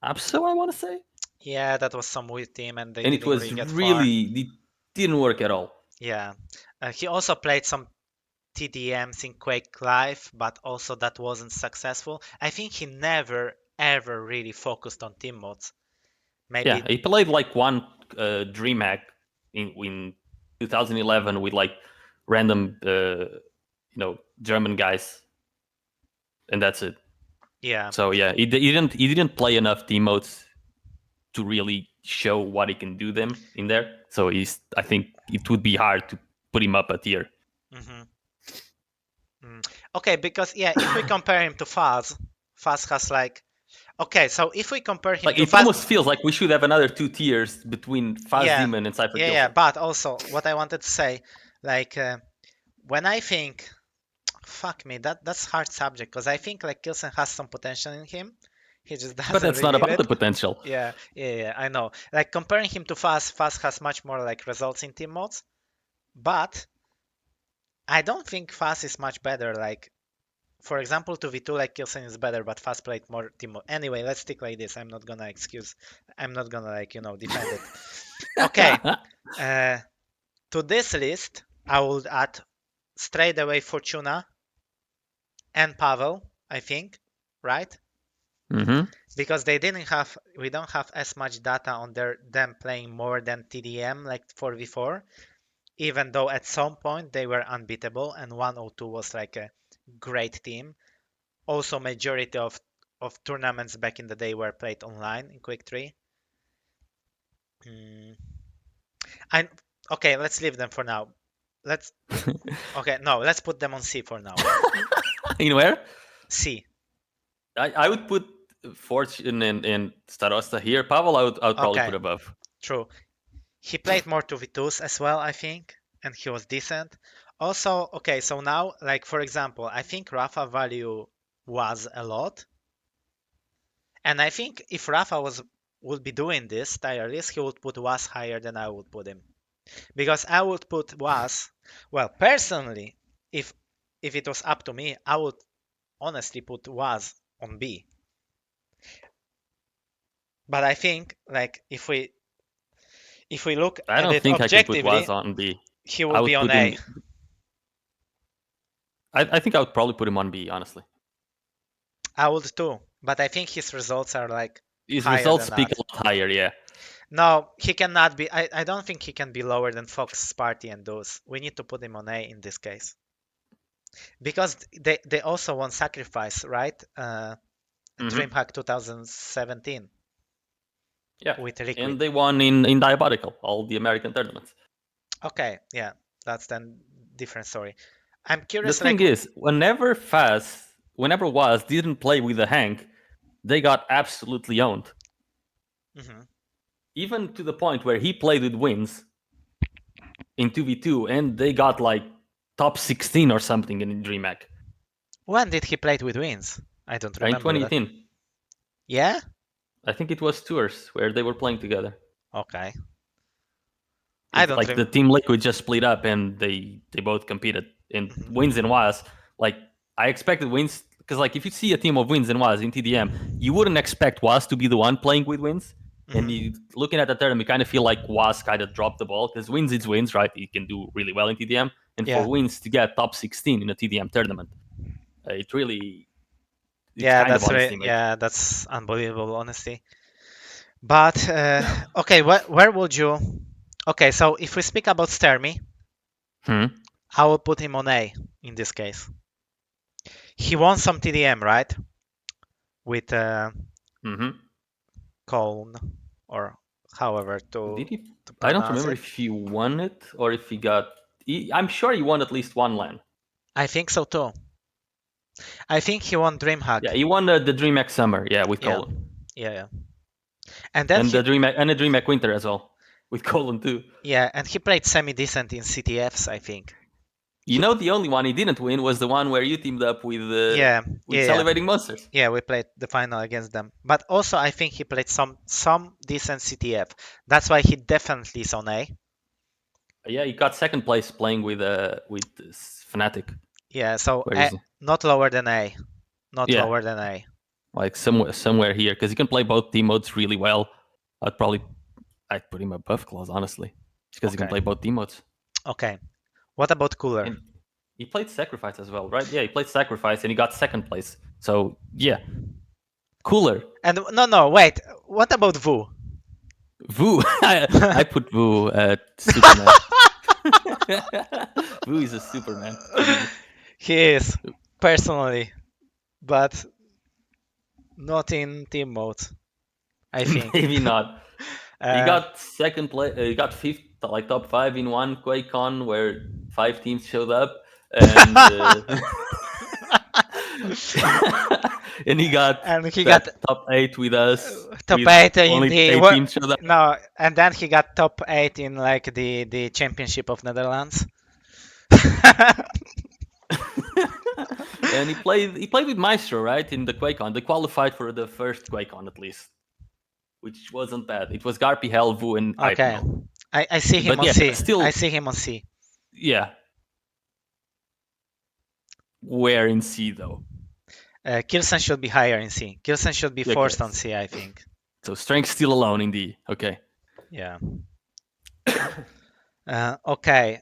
B: Abso, I want to say.
A: Yeah, that was some weird team, and they
B: And
A: didn't
B: it was
A: really get far.
B: really, it didn't work at all.
A: Yeah, he also played some TDMs in Quake Live, but also that wasn't successful. I think he never ever really focused on team modes. Maybe
B: Yeah, he played like one Dreamhack in 2011 with like random, German guys, and that's it.
A: Yeah.
B: So yeah, he didn't play enough team modes to really show what he can do them in there. So I think it would be hard to put him up a tier.
A: Okay, because yeah, if we compare him to Faz has like, okay, so if we compare him
B: like
A: to
B: it
A: Faz,
B: almost feels like we should have another 2 tiers between Faz
A: yeah,
B: Demon and cYpheR.
A: yeah, but also what I wanted to say, like when I think, fuck me, that's hard subject because I think like Kilson has some potential in him. He just doesn't.
B: But that's not
A: reveal
B: about
A: it.
B: the potential.
A: Yeah, I know. Like comparing him to Faz has much more like results in team modes, but I don't think Faz is much better. Like, for example, 2v2, like Kilson is better, but Faz played more team mode. Anyway, let's stick like this. I'm not gonna like defend it. Okay. To this list, I would add straight away Fortuna and Pavel, I think, right? Because we don't have as much data on them playing more than TDM, like 4v4, even though at some point they were unbeatable and 102 was like a great team. Also, majority of tournaments back in the day were played online in Quake 3. Okay, let's leave them for now. Let's put them on C for now.
B: In where?
A: C.
B: I would put Fortune and Starosta here. Pavel, I would probably put above.
A: True. He played more 2v2s as well, I think, and he was decent. Also, okay, so now, like for example, I think Rafa value Whaz a lot. And I think if Rafa would be doing this tier list, he would put Whaz higher than I would put him. Because I would put Whaz, well, personally, if it was up to me, I would honestly put Whaz on B. But I think like if we look
B: I don't
A: at
B: think
A: it objectively,
B: I could put Whaz on B.
A: He will be on A.
B: I think I would probably put him on B, honestly.
A: I would too, but I think his results are like
B: his results speak a lot higher, yeah.
A: No, he cannot be. I don't think he can be lower than Fox, Sparty, and those. We need to put him on A in this case. Because they also won Sacrifice, right? Dreamhack 2017.
B: Yeah,
A: with Liquid.
B: And they won in Diabolical, all the American tournaments.
A: Okay, yeah, that's then different story. I'm curious.
B: The thing is, whenever Whaz didn't play with DaHanG, they got absolutely owned. Even to the point where he played with Wins in 2v2, and they got like top 16 or something in Dreamhack.
A: When did he play with Wins? I don't remember.
B: In 2018.
A: That. Yeah?
B: I think it was tours where they were playing together.
A: Okay.
B: I don't like the Team Liquid just split up and they both competed in Wins and Whaz. Like I expected Wins because like if you see a team of Wins and Whaz in TDM, you wouldn't expect Whaz to be the one playing with Wins. And you looking at the tournament, you kind of feel like Whaz kind of dropped the ball because Wins is Wins, right? He can do really well in TDM, and for Wins to get top 16 in a TDM tournament, it really
A: Yeah,
B: kind of
A: that's
B: honest
A: right.
B: teammate.
A: Yeah, that's unbelievable, honestly. But okay, where would you? Okay, so if we speak about Stermy, I will put him on A in this case. He won some TDM, right? With Cone or however
B: Did he?
A: to
B: I don't
A: pronounce
B: remember
A: it.
B: if he won it or if he got. I'm sure he won at least one LAN.
A: I think so too. I think he won Dreamhack.
B: Yeah, he won the Dreamhack Summer. Yeah, with
A: Yeah,
B: Colin.
A: yeah. And then
B: The Dreamhack Winter as well with Colin too.
A: yeah, and he played semi-decent in CTFs, I think.
B: You know, the only one he didn't win was the one where you teamed up with
A: Yeah.
B: Salivating Monsters.
A: Yeah, we played the final against them. But also I think he played some decent CTF. That's why he definitely is on A.
B: Yeah, he got second place playing with Fnatic.
A: Yeah, so
B: Where is he?
A: not lower than A. Not
B: Yeah.
A: lower than A.
B: Like somewhere here, because he can play both team modes really well. I'd put him above Claus, honestly, because he can play both team modes.
A: Okay. What about cooler?
B: And he played Sacrifice as well, right? Yeah, he played Sacrifice and he got second place. So yeah, cooler.
A: And no, wait. What about vyu?
B: vyu, I put vyu at Superman. vyu is a Superman.
A: He is personally, but not in team mode. I think
B: Maybe not. He got second place. He got fifth, like top 5 in one QuakeCon where 5 teams showed up, and and he got top 8 with us.
A: Top 8 in
B: only
A: the
B: 8 teams showed up.
A: No, and then he got top 8 in like the championship of Netherlands.
B: And he played with Maxter, right, in the QuakeCon. They qualified for the first QuakeCon at least, which wasn't bad. It was GaRpY, vyu, and
A: okay. I see him
B: but
A: on
B: yeah,
A: C.
B: Still,
A: I see him on C.
B: Yeah. Where in C though?
A: Kilson should be higher in C. Kilson should be forced on C, I think.
B: So Strenx still alone in D. Okay.
A: Yeah. Okay.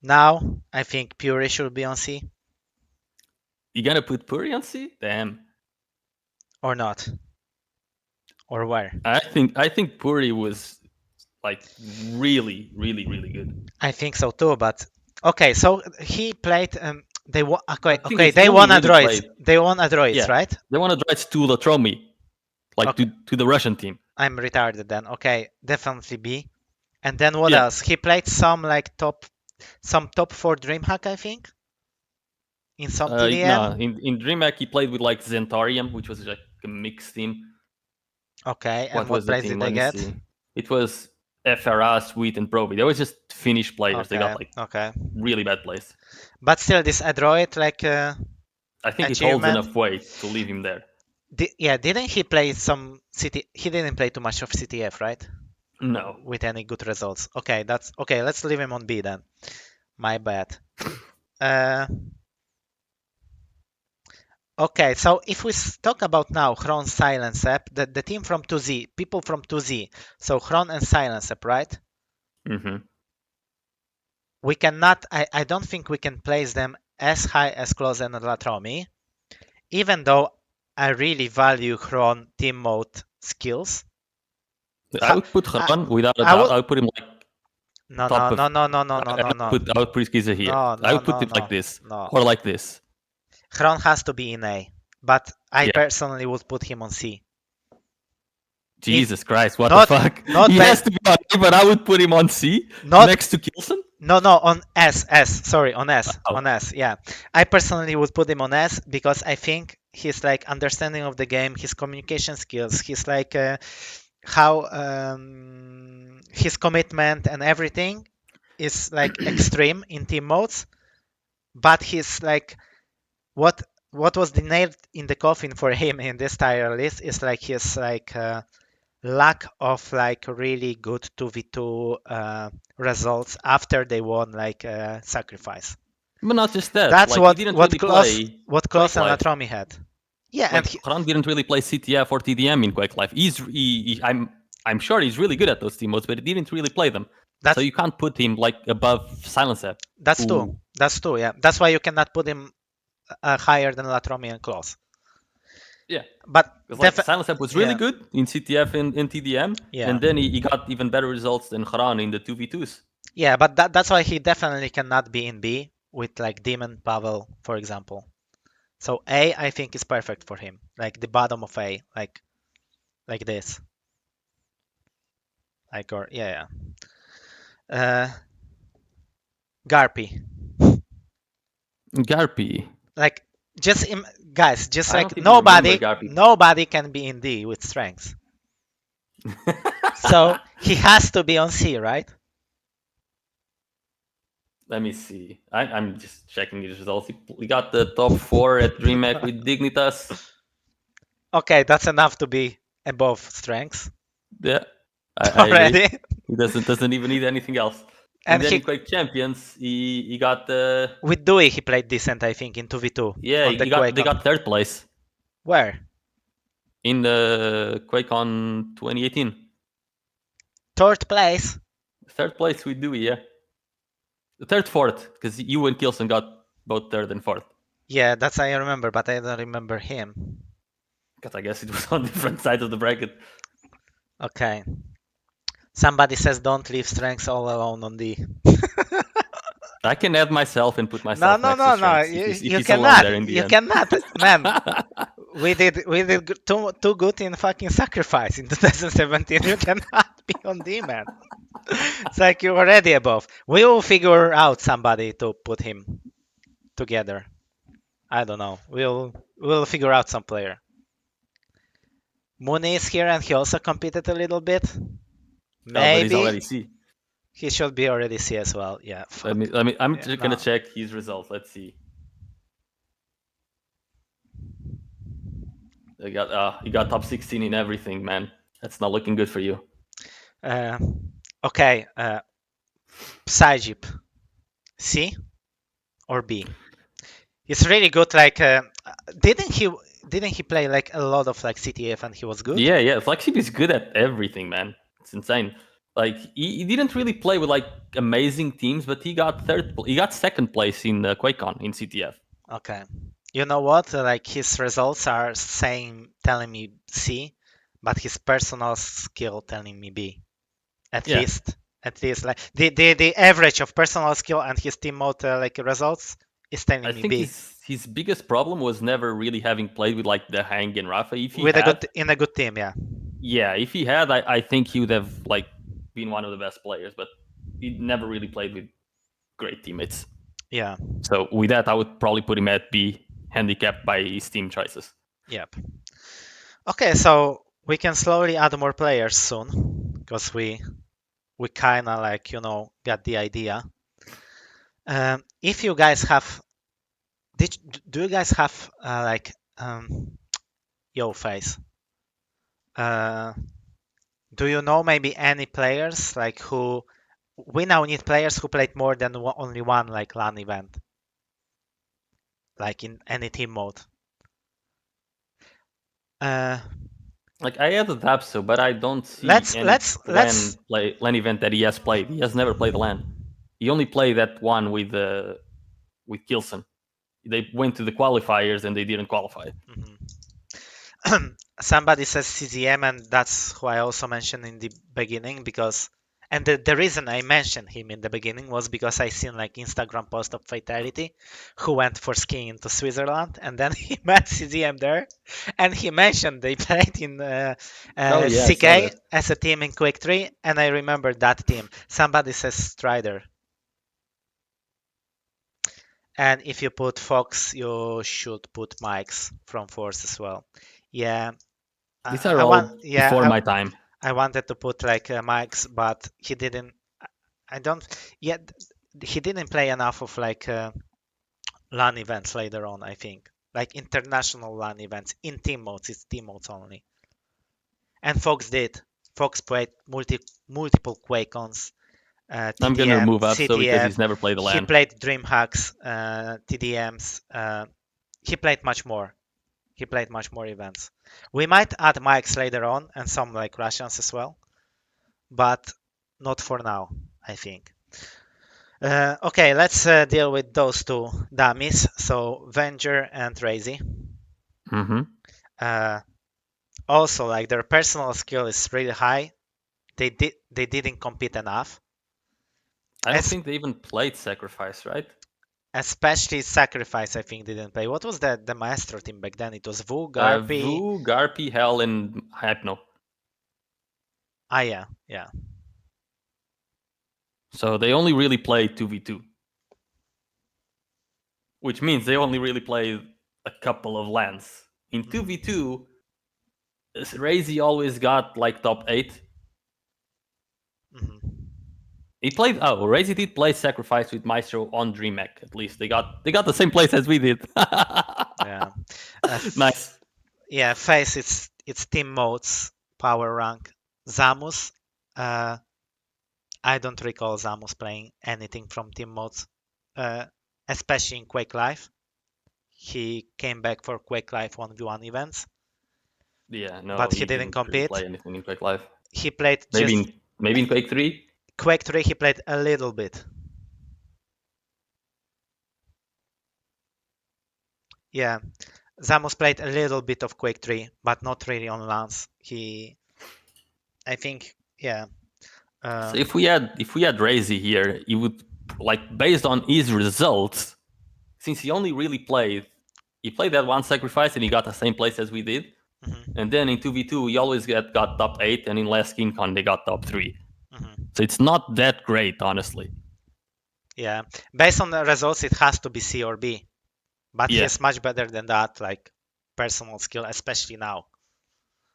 A: Now I think Purri should be on C.
B: You gonna put Purri on C? Damn.
A: Or not? Or where?
B: I think Purri was like really good.
A: I think so too, but okay. So he played. They won. Okay,
B: they
A: won a
B: really
A: droids. They won a droids,
B: Yeah.
A: right?
B: They won a droids to latrommi, like to the Russian team.
A: I'm retarded then. Okay, definitely B. And then what
B: Yeah.
A: else? He played some like top 4 Dreamhack, I think. In some TDM.
B: No, in Dreamhack he played with like Zentarium, which was like a mixed team.
A: Okay, and
B: what was
A: place
B: the team?
A: did they get?
B: It was cYpheR, Sweet, and Proby. They were just Finnish players. They got like really bad plays.
A: But still, this Adroid like.
B: I think it holds enough weight to leave him there.
A: Didn't he play some CT? He didn't play too much of CTF, right?
B: No.
A: With any good results. Okay, that's okay. Let's leave him on B then. My bad. Okay, so if we talk about now Hron, Silence App, the team from 2Z, people from 2Z, so Hron and Silence App, right?
B: Mm-hmm.
A: We cannot, I don't think we can place them as high as Close and latrommi, even though I really value Hron team mode skills.
B: I would put Hron without a doubt. I would put him like
A: no.
B: I would put cYpheR here. I would put it like this or like this.
A: Hron has to be in A, but I personally would put him on C.
B: Jesus Christ, what the fuck? He has to be on A, but I would put him on C next to Kilson?
A: No, on S. Sorry, on S. Oh. On S, yeah. I personally would put him on S because I think his like understanding of the game, his communication skills, his like how his commitment and everything is like extreme in team modes, but he's like what was the nail in the coffin for him in this tier list is like his like lack of like really good 2v2 results after they won like Sacrifice.
B: But not just that.
A: That's
B: like,
A: what Klaus and latrommi had. Yeah,
B: like, and Hron didn't really play CTF or TDM in Quake Life. I'm sure he's really good at those team modes, but he didn't really play them. So you can't put him like above Silence App.
A: That's true. Yeah. That's why you cannot put him higher than latrommi and close.
B: Yeah.
A: But
B: Because like Silence Up was really good in CTF and in TDM,
A: Yeah.
B: and then he got even better results than Haran in the 2v2s.
A: Yeah, but that's why he definitely cannot be in B with like Demon Pavel, for example. So A, I think, is perfect for him, like the bottom of A, like this, like or yeah, yeah. GaRpY,
B: GaRpY.
A: like just guys, just
B: I
A: like
B: don't even remember
A: nobody,
B: GaRpY.
A: nobody can be in D with Strenx. So he has to be on C, right?
B: Let me see. I'm just checking his results. He got the top 4 at Dreamhack with Dignitas.
A: Okay, that's enough to be above Strenx
B: Yeah, I agree.
A: already.
B: He doesn't even need anything else.
A: And
B: then
A: he,
B: in Quake Champions, he got the
A: with Dewey, he played decent, I think, in 2v2
B: yeah.
A: on the
B: They got third place
A: Where?
B: in the QuakeCon 2018.
A: Third place?
B: Third place with Dewey, yeah. Third, fourth, because you and Kilson got both third and fourth.
A: Yeah, that's I remember, but I don't remember him.
B: Because I guess it was on different sides of the bracket.
A: Okay. Somebody says don't leave Strenx all alone on D.
B: I can add myself and put
A: No,
B: myself
A: no,
B: next
A: no,
B: to
A: no.
B: Strenx if
A: You
B: he's alone there
A: cannot.
B: in the
A: You
B: end.
A: cannot, man. We did too good in fucking sacrifice in 2017. You cannot be on D, man. It's like you're already above. We will figure out somebody to put him together. I don't know. We'll figure out some player. Mooney is here and he also competed a little bit.
B: Oh, but he's
A: Maybe
B: already C.
A: he should be already C as well. Yeah.
B: Let me. I'm
A: Yeah,
B: just
A: no.
B: gonna check his results. Let's see. He got top 16 in everything, man. That's not looking good for you.
A: Okay. psygib, C or B? He's really good. Like, didn't he play like a lot of like CTF and he was good?
B: Yeah. Flagship is good at everything, man. It's insane. Like he didn't really play with like amazing teams, but he got second place in the QuakeCon in CTF.
A: Okay. You know what? Like his results are telling me C, but his personal skill telling me B. At least like the average of personal skill and his team mode like results is telling
B: I
A: me
B: think
A: B.
B: his biggest problem was never really having played with like DaHanG and Rafa. If he
A: With
B: had,
A: in a good team, yeah.
B: Yeah, if he had, I think he would have like been one of the best players, but he never really played with great teammates.
A: Yeah.
B: So with that, I would probably put him at B, handicapped by his team choices.
A: Yep. Okay, so we can slowly add more players soon because we kind of like got the idea. If you guys have, do you guys have like yo phase? Do you know maybe any players like who we now need players who played more than only one like LAN event, like in any team mode?
B: Like I added Dapso, but I don't see any LAN event that he has played. He has never played a LAN. He only played that one with Kilson. They went to the qualifiers and they didn't qualify.
A: Mm-hmm. Somebody says TDM, and that's who I also mentioned in the beginning because, and the reason I mentioned him in the beginning was because I seen like Instagram post of Fatality who went for skiing into Switzerland, and then he met CDM there, and he mentioned they played in CK as a team in Quake 3, and I remember that team. Somebody says Strider. And if you put Fox, you should put Mike's from Force as well. Yeah.
B: These are all before my time.
A: I wanted to put like Mike's, but he didn't. I don't. Yet he didn't play enough of like LAN events later on. I think like international LAN events in team modes. It's team modes only. And Fox did. Fox played multiple QuakeCons. TDM,
B: I'm gonna remove Abso because he's
A: CTF.
B: never played the LAN.
A: He played DreamHacks, TDMs. He played much more. He played much more events. We might add mics later on and some like Russians as well, but not for now, I think. Okay, let's deal with those two dummies. So vengeuR and Raisy.
B: Mm-hmm.
A: Also, like their personal skill is really high. They didn't compete enough.
B: I don't think they even played Sacrifice, right?
A: Especially Sacrifice, I think didn't play. What was the Maestro team back then? It was vyu, GaRpY.
B: vyu, GaRpY, Hell, and Hypno.
A: Ah, yeah.
B: So they only really played 2v2. Which means they only really played a couple of lands. In 2v2, Raisy always got like top 8.
A: Mm-hmm.
B: He played. Oh, Raisy did play Sacrifice with Maestro on Dreamhack. At least they got the same place as we did.
A: Yeah.
B: Nice.
A: Yeah, phaze it's team modes, power rank. Zamus, I don't recall Zamus playing anything from team modes, especially in Quake Live. He came back for Quake Live 1v1 events,
B: Yeah, no,
A: but he
B: he
A: didn't
B: didn't really
A: compete.
B: play anything in Quake Live.
A: He played
B: Maybe
A: just
B: in Quake 3.
A: Quake 3. He played a little bit. Yeah, Zamus played a little bit of Quake 3, but not really on LANs. I think, yeah.
B: So if we had Raisy here, he would, like, based on his results, since he only really played that one Sacrifice and he got the same place as we did.
A: Mm-hmm.
B: And then in 2v2, he always got top 8, and in last KeenCon, they got top 3.
A: Mm-hmm.
B: So it's not that great, honestly.
A: Yeah, based on the results, it has to be C or B. But
B: Yeah.
A: he's much better than that, like personal skill, especially now.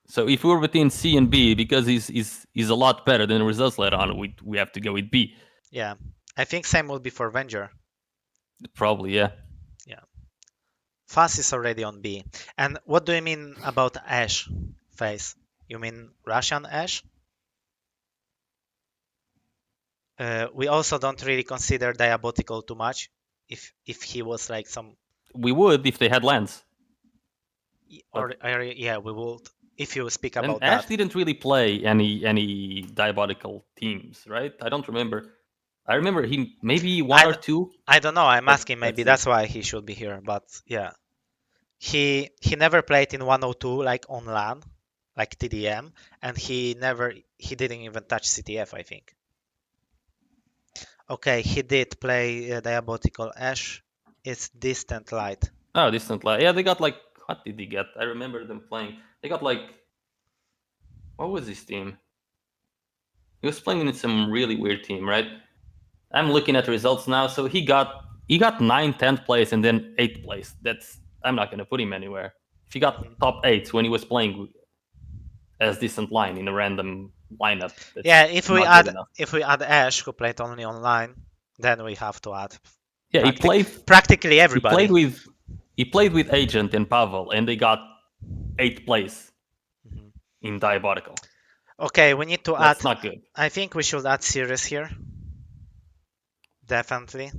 B: So if we're between C and B, because he's a lot better than the results later on, we have to go with B.
A: Yeah, I think same will be for vengeuR.
B: Probably, yeah.
A: Yeah. Fast is already on B. And what do you mean about Ash phase? You mean Russian Ash? We also don't really consider Diabotical too much. If he was like some,
B: We would if they had lands.
A: or yeah, we would. If you speak
B: And
A: about
B: Ash
A: that.
B: didn't really play any Diabolical teams, right? I don't remember. I remember he maybe one or two.
A: I don't know. I'm asking. Maybe
B: that's
A: that's why he should be here. But yeah, he never played in 102 like on LAN, like TDM, and he didn't even touch CTF, I think. Okay, he did play Diabotical Ash. It's Distant Light.
B: Oh, Distant Light. Yeah, they got like, what did they get? I remember them playing. They got like, what was his team? He was playing in some really weird team, right? I'm looking at the results now. So he got 9th, 10th place, and then 8th place. I'm not gonna put him anywhere. If he got top 8 when he was playing as Distant Line in a random lineup,
A: Yeah, if we add Ash, who played only online, then we have to add.
B: Yeah, he played
A: practically everybody.
B: He played with Agent and Pavel, and they got 8th place in Diabolical.
A: Okay, we need to add.
B: That's not good.
A: I think we should add Sirius here. Definitely.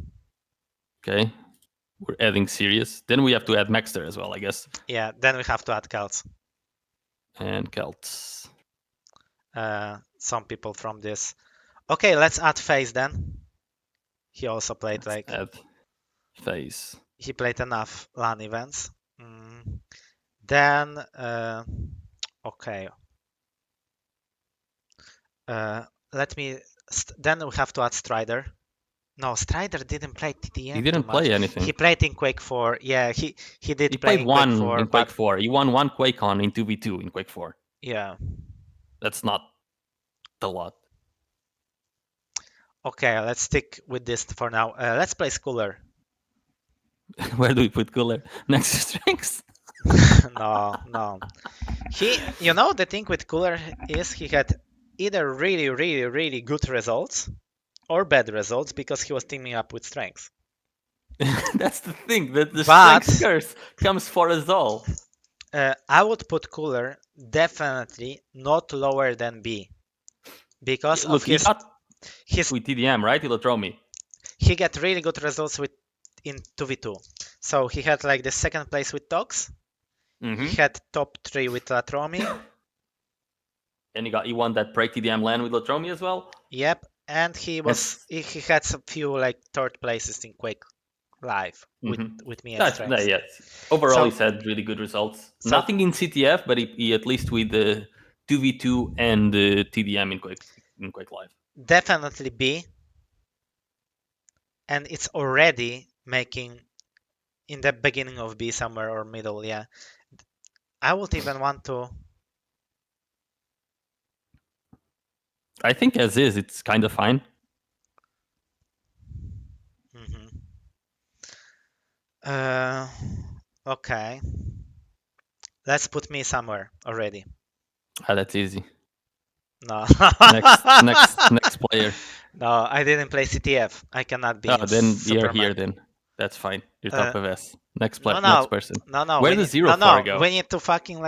B: Okay, we're adding Sirius. Then we have to add Maxter as well, I guess.
A: Yeah, then we have to add Keltz.
B: And Keltz.
A: Some people from this. Okay, let's add phaze then. He also played
B: add phaze.
A: He played enough LAN events. Then okay. Let me. Then we have to add Strider. No, Strider didn't play TDM.
B: He didn't play anything.
A: He played in Quake 4. Yeah, he did.
B: He
A: play
B: played one
A: in Quake
B: 4. He won one QuakeCon in 2v2 in Quake 4.
A: Yeah.
B: That's not a lot.
A: Okay, let's stick with this for now. Let's play cYpheR.
B: Where do we put cYpheR? Next to Strenx?
A: No. The thing with cYpheR is he had either really, really, really good results or bad results because he was teaming up with Strenx.
B: That's the thing, that the Strenx curse comes for us all.
A: I would put cYpheR definitely not lower than B because of his
B: with TDM, right? Latrommi.
A: He got really good results in 2v2. So he had like the second place with Tox.
B: Mm-hmm.
A: He had top 3 with latrommi.
B: And he won that break TDM LAN with latrommi as well?
A: Yep. And he had a few like third places in Quake Live with me and Strenx.
B: Yes. Overall,
A: So-
B: he's had really good results.
A: So-
B: Nothing in CTF, but he at least with the 2v2 and the TDM in Quake Live.
A: Definitely B. And it's already making in the beginning of B somewhere or middle, yeah. I would even want to.
B: I think as is, it's kind of fine.
A: Okay. Let's put me somewhere already.
B: That's easy.
A: No.
B: next player.
A: No, I didn't play CTF. I cannot be.
B: Oh, then you're
A: Superman.
B: here. Then that's fine. You're top of S. Next player.
A: No,
B: Next person.
A: No.
B: Where does zero4 go?
A: We need to fucking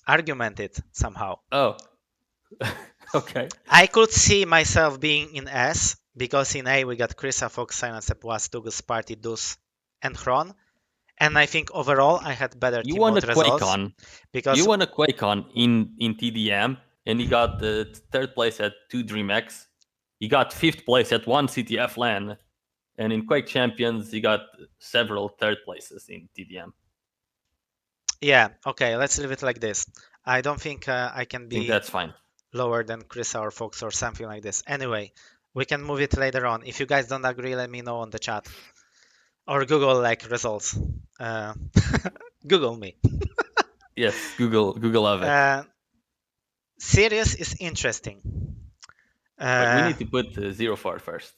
A: argument it somehow.
B: Oh. Okay.
A: I could see myself being in S because in A we got krysa, Fox, Silence, Whaz, Douglas, Party, Deus, and Hron. And I think overall I had better team mode results. Because
B: you won a QuakeCon in TDM, and he got the third place at 2 DreamHack. He got fifth place at 1 CTF LAN, and in Quake Champions he got several third places in TDM.
A: Yeah, okay, let's leave it like this. I don't think I can be
B: that's fine.
A: Lower than krysa or Fox or something like this. Anyway, we can move it later on. If you guys don't agree, let me know on the chat. Or Google like results. Google me.
B: Yes, Google Av3k.
A: Sirius is interesting.
B: But we need to put zero4 first.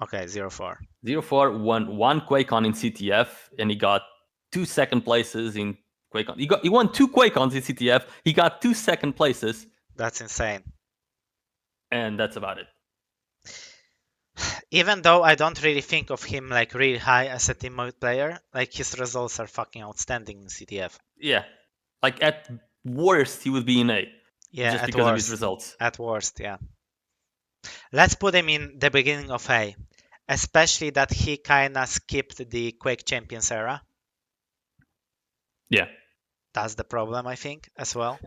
A: Okay, zero4.
B: zero4 won 1 QuakeCon in CTF, and he got 2 second places in QuakeCon. He won 2 QuakeCons in CTF. He got 2 second places.
A: That's insane.
B: And that's about it.
A: Even though I don't really think of him like really high as a team mode player, like his results are fucking outstanding in CTF.
B: Yeah. Like at worst, he would be in A.
A: Yeah,
B: just because of his results.
A: At worst, yeah. Let's put him in the beginning of A, especially that he kind of skipped the Quake Champions era.
B: Yeah.
A: That's the problem, I think, as well.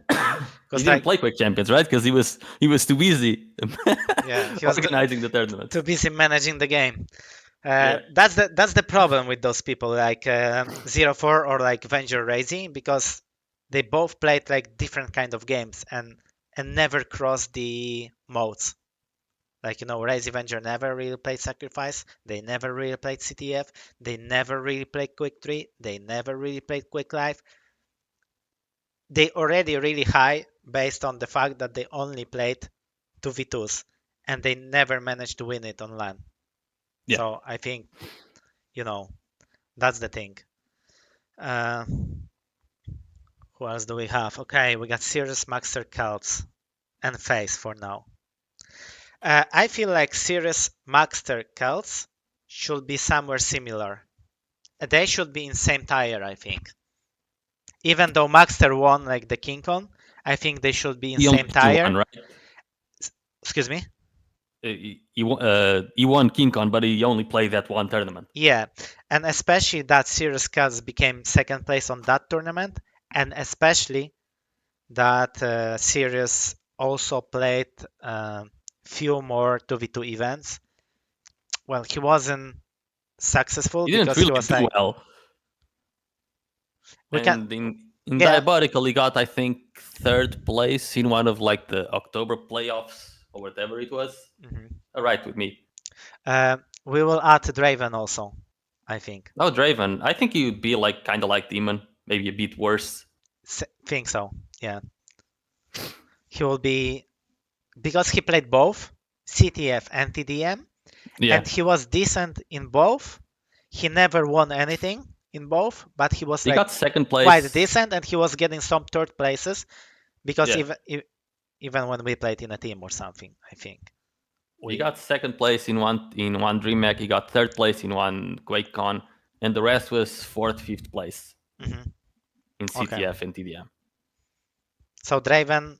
B: He didn't play Quake Champions, right? Because he was too busy.
A: Yeah, he was
B: organizing the tournament.
A: Too busy managing the game. That's the problem with those people like zero4 or like vengeuR Raisy, because they both played like different kind of games and never crossed the modes. Like, Raisy vengeuR never really played Sacrifice. They never really played CTF. They never really played Quake 3. They never really played Quake Live. They already really high based on the fact that they only played 2v2s and they never managed to win it on LAN.
B: Yeah.
A: So I think, that's the thing. Who else do we have? Okay, we got Sirius, Maxter, Keltz, and phaze for now. I feel like Sirius, Maxter, Keltz should be somewhere similar. They should be in same tier, I think. Even though Maxter won like the KeenCon, I think they should be in same tier.
B: Won, right?
A: Excuse me?
B: He won KeenCon, but he only played that one tournament.
A: Yeah, and especially that Sirius Keltz became second place on that tournament, and especially that Sirius also played few more 2v2 events. Well, he wasn't successful because he was like
B: well. In Diabolical, he got, I think, third place in one of like the October playoffs or whatever it was. All right with me.
A: We will add Draven also, I think.
B: Oh, Draven. I think he would be like kind of like Demon, maybe a bit worse.
A: Think so, yeah. He will be, because he played both CTF and TDM, and he was decent in both. He never won anything in both, but he was
B: got second place,
A: quite decent, and he was getting some third places because even when we played in a team or something, I think.
B: He got second place in one DreamHack, he got third place in one QuakeCon, and the rest was fourth, fifth place in CTF and TDM.
A: So Draven,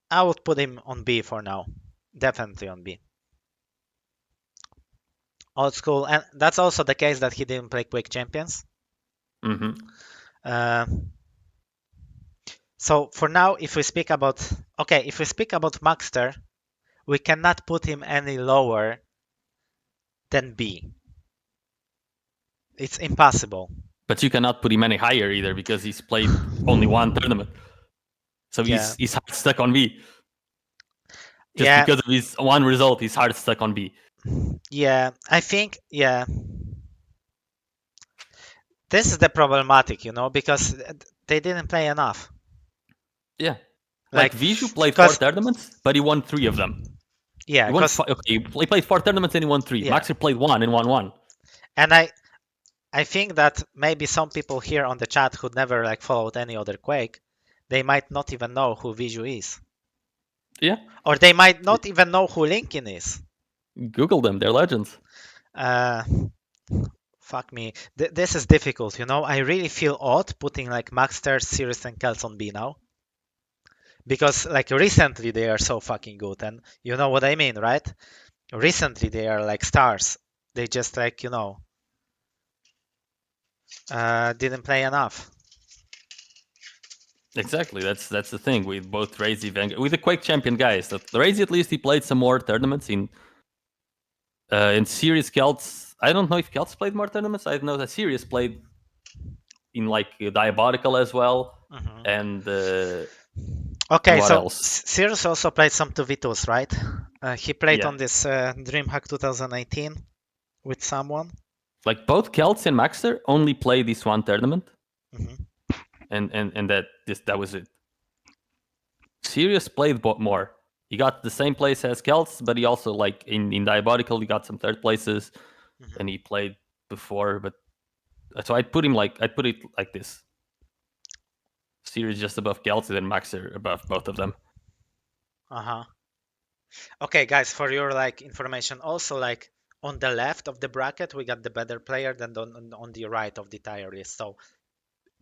A: I would put him on B for now. Definitely on B. Old school, and that's also the case that he didn't play Quake Champions. So for now, if we speak about Maxter, we cannot put him any lower than B. It's impossible.
B: But you cannot put him any higher either because he's played only one tournament. So
A: Yeah.
B: he's hard stuck on B. Just
A: Yeah.
B: because of his one result, he's hard stuck on B.
A: Yeah, I think, yeah. This is the problematic, because they didn't play enough.
B: Yeah. Like viju played 4 tournaments, but he won 3 of them.
A: Yeah,
B: he won he played 4 tournaments and he won 3. Yeah. Maxter played 1 and won 1.
A: And I think that maybe some people here on the chat who never like followed any other Quake, they might not even know who viju is.
B: Yeah.
A: Or they might not even know who Lincoln is.
B: Google them, they're legends.
A: Fuck me. This is difficult, I really feel odd putting like Maxter, Sirius, and Keltz on B now. Because like recently they are so fucking good, and you know what I mean, right? Recently they are like stars. They just like, didn't play enough.
B: Exactly, that's the thing with both Raisy, vengeuR, with the Quake Champion guys. That Raisy, at least he played some more tournaments in Sirius. Keltz, I don't know if Keltz played more tournaments. I know that Sirius played in like Diabolical as well, and
A: okay,
B: what
A: so
B: else?
A: Sirius also played some 2v2s, right? He played on this DreamHack 2018 with someone.
B: Like both Keltz and Maxter only played this one tournament, and that was it. Sirius played more. He got the same place as Keltz, but he also like in Diabolical he got some third places, and he played before. But so I'd put it like this: Sirius just above Keltz, and then Maxter above both of them.
A: Okay, guys, for your like information, also like on the left of the bracket we got the better player than on the right of the tier list. So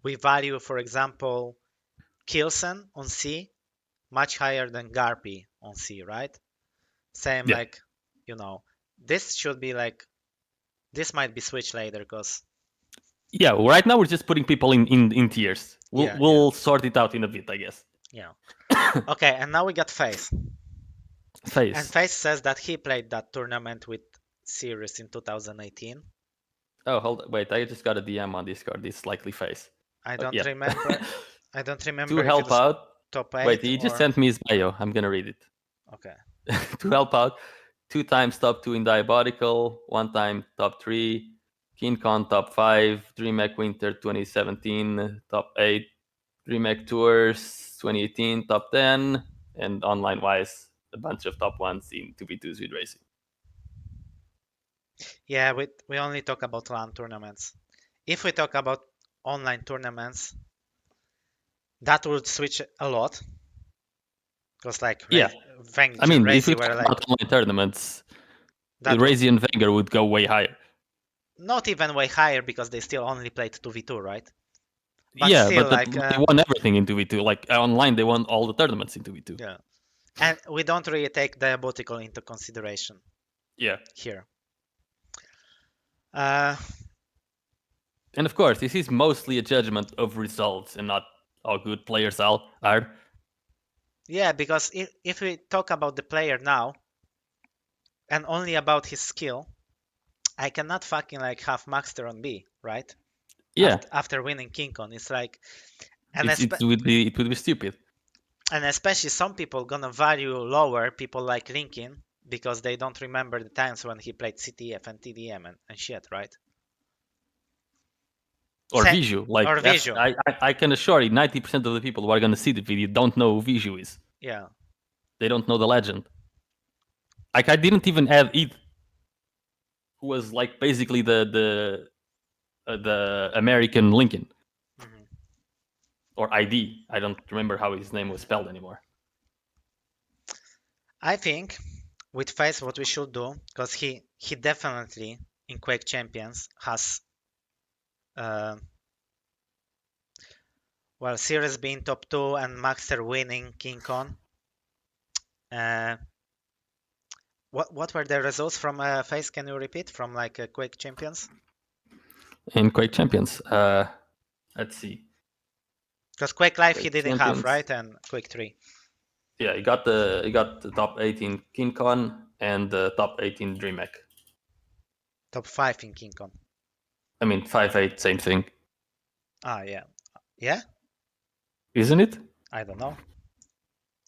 A: we value, for example, Kilson on C much higher than GaRpY on C, right? Same, like, this should be like, this might be switched later because.
B: Yeah, right now we're just putting people in tiers. We'll sort it out in a bit, I guess.
A: Yeah. Okay, and now we got phaze.
B: Phaze.
A: And phaze says that he played that tournament with Sirius in 2018.
B: Oh, wait, I just got a DM on Discord. It's likely phaze.
A: I don't remember. I don't remember.
B: To help out.
A: Top 8.
B: Wait, he just sent me his bio. I'm gonna read it.
A: Okay.
B: To help out, 2 times top 2 in Diabolical, 1 time top 3, KeenCon top 5, Dreamhack Winter 2017 top 8, Dreamhack Tours 2018 top 10, and online wise a bunch of top 1s in 2v2s with Raisy.
A: Yeah, we only talk about LAN tournaments. If we talk about online tournaments, that would switch a lot. Because like
B: vengeuR, I mean, if we talk about online tournaments, Raisy and vengeuR would go way higher. Not
A: even way higher because they still only played 2v2, right?
B: But still, but they won everything in 2v2. Like online, they won all the tournaments in 2v2.
A: Yeah, and we don't really take Diabolical into consideration.
B: Yeah.
A: Here.
B: And of course, this is mostly a judgment of results and not how good players are.
A: Yeah, because if we talk about the player now and only about his skill, I cannot fucking like have Maxter on B, right?
B: Yeah.
A: After winning KeenCon, it's like,
B: and it would be stupid.
A: And especially some people gonna value lower people like Lincoln because they don't remember the times when he played CTF and TDM and shit, right?
B: Or viju, like
A: or viju.
B: I can assure you, 90% of the people who are gonna see the video don't know who viju is.
A: Yeah.
B: They don't know the legend. Like I didn't even have Ed, who was like basically the American Lincoln. Or ID. I don't remember how his name was spelled anymore.
A: I think with phaze what we should do, because he definitely in Quake Champions has Sirius being top 2 and Maxter winning KeenCon. What were the results from phaze? Can you repeat from like Quake Champions?
B: In Quake Champions, let's see.
A: Because Quake Live he didn't have, right? And Quake 3.
B: Yeah, he got the top 8 in KeenCon and the top 8 in Dreamhack.
A: Top 5 in KeenCon.
B: I mean, 5-8, same thing.
A: Ah, yeah. Yeah?
B: Isn't it?
A: I don't know.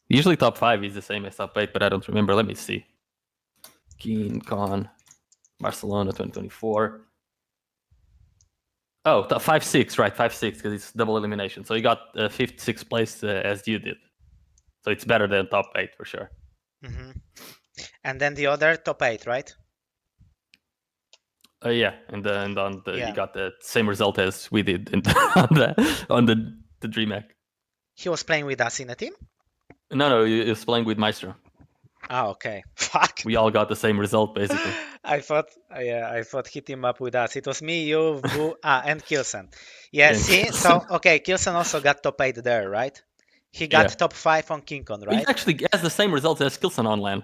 B: Usually top 5 is the same as top 8, but I don't remember. Let me see. KeenCon, Barcelona 2024. Oh, top 5-6, right? 5-6 because it's double elimination. So he got 5th, 6th place as you did. So it's better than top 8 for sure.
A: Mm-hmm. And then the other top 8, right?
B: Yeah, and on the
A: Yeah.
B: you got the same result as we did on the DreamHack.
A: He was playing with us in a team?
B: No, he was playing with Maxter.
A: Ah, okay. Fuck.
B: We all got the same result basically.
A: I thought he teamed up with us. It was me, you, Vu, and Kilson. Yeah,
B: And
A: see? So, okay, Kilson also got top 8 there, right? He got
B: Yeah.
A: top 5 on KeenCon,
B: He
A: right?
B: actually has the same results as Kilson on LAN.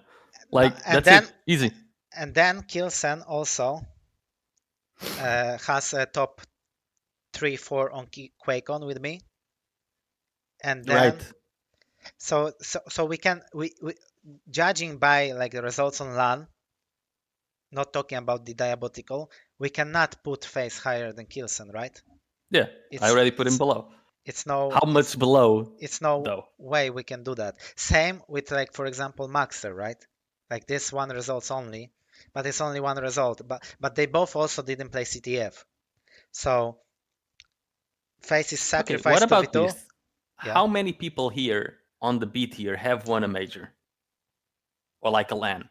B: Like
A: and
B: that's it, easy.
A: And then Kilson also has a top 3, 4 on QuakeCon with me. And then,
B: Right.
A: so we can, we judging by like the results on LAN, not talking about the diabolical, we cannot put phaze higher than Kilson, right?
B: Yeah, I already put him below.
A: It's no.
B: How much below?
A: It's no
B: though?
A: way we can do that. Same with like, for example, Maxter, right? Like this one results only, but it's only one result. But they both also didn't play CTF. So phaze is
B: Okay,
A: sacrificed
B: what
A: to
B: about
A: Vito.
B: this?
A: Yeah.
B: How many people here on the beat here have won a major? Or like a LAN?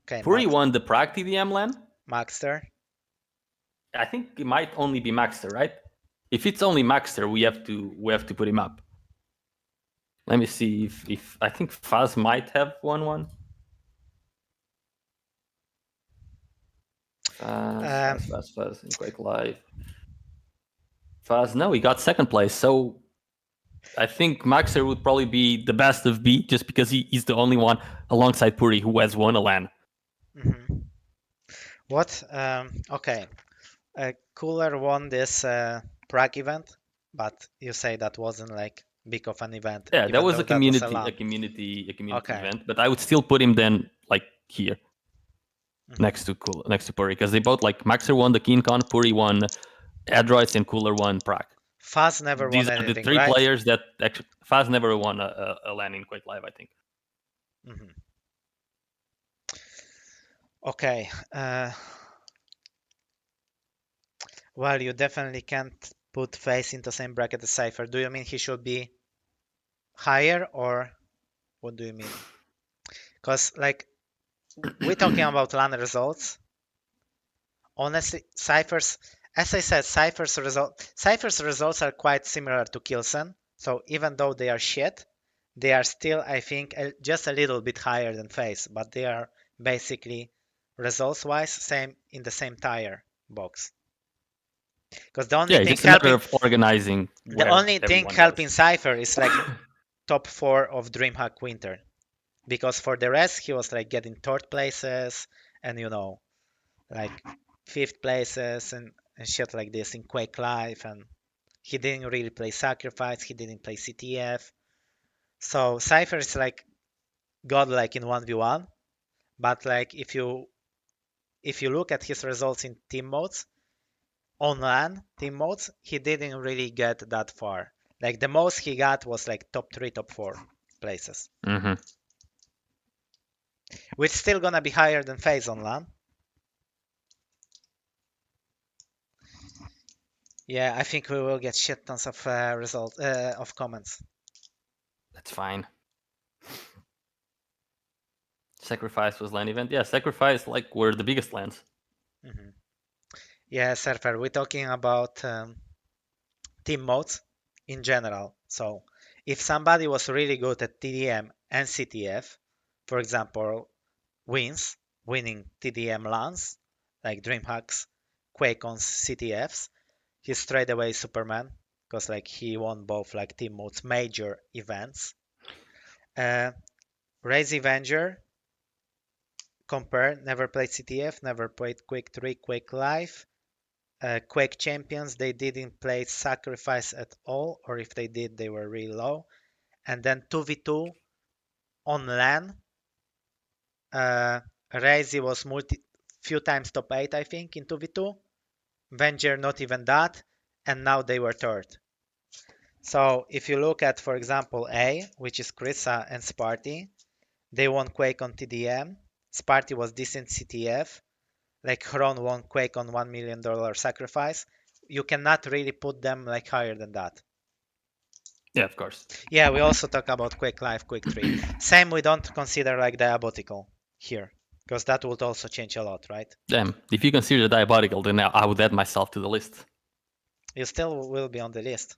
A: Okay.
B: Purri won the Prague TDM LAN?
A: Maxter.
B: I think it might only be Maxter, right? If it's only Maxter, we have to put him up. Let me see if I think Whaz might have won one. Whaz in Quake Live. Whaz, no, he got second place. So I think Maxter would probably be the best of B just because he's the only one alongside Purri who has won a LAN.
A: Mm-hmm. What? Okay. cYpheR won this Prague event, but you say that wasn't like big of an event.
B: Yeah, that was a community
A: Okay.
B: event, but I would still put him then like here
A: Mhm.
B: next to Purri because they both like Maxter won the KeenCon, Purri won Adroits, and cooler won Prague.
A: Whaz never
B: These
A: won
B: are
A: anything,
B: the three
A: right?
B: players that actually Whaz never won a LAN in Quake Live, I think.
A: Mhm. Okay. Well, you definitely can't put phaze into same bracket as cYpheR. Do you mean he should be higher, or what do you mean? Because like we're talking about LAN results. Honestly, cYpheR's, as I said, cYpheR's results are quite similar to Kilson. So even though they are shit, they are still, I think, just a little bit higher than phaze, but they are basically results-wise same in the same tire box. Because the only
B: Yeah, it's
A: thing
B: just a matter
A: helping,
B: of organizing
A: the
B: where
A: only thing
B: everyone
A: helping
B: goes.
A: cYpheR is like top 4 of Dreamhack Winter. Because for the rest, he was like getting third places and like fifth places and shit like this in Quake Live, and he didn't really play Sacrifice, he didn't play CTF. So cYpheR is like godlike in 1v1, but like if you look at his results in team modes, on LAN team modes, he didn't really get that far. Like the most he got was like top 3, top 4 places.
B: Mm-hmm.
A: Which still gonna be higher than phaze on LAN. Yeah, I think we will get shit tons of of comments.
B: That's fine. Sacrifice was LAN event. Yeah, Sacrifice like were the biggest LANs.
A: Mm-hmm. Yeah, cYpheR, we're talking about team modes in general. So if somebody was really good at TDM and CTF, for example, winning TDM LANs, like DreamHack's, QuakeCon's CTFs, he's straight away Superman, because like he won both like team modes major events. Raisy vengeuR, compare, never played CTF, never played Quake 3, Quake Live. Quake Champions, they didn't play Sacrifice at all, or if they did, they were really low. And then 2v2, on LAN, Raisy was few times top 8, I think, in 2v2. vengeuR not even that, and now they were third. So if you look at, for example, A, which is krysa and Sparty, they won Quake on TDM. Sparty was decent CTF. Like Hron won Quake on $1 million sacrifice. You cannot really put them like higher than that.
B: Yeah, of course.
A: Yeah, we also talk about Quake Live, Quake 3. Same, we don't consider like diabolical here, because that would also change a lot, right?
B: Damn, if you consider diabolical, then I would add myself to the list.
A: You still will be on the list.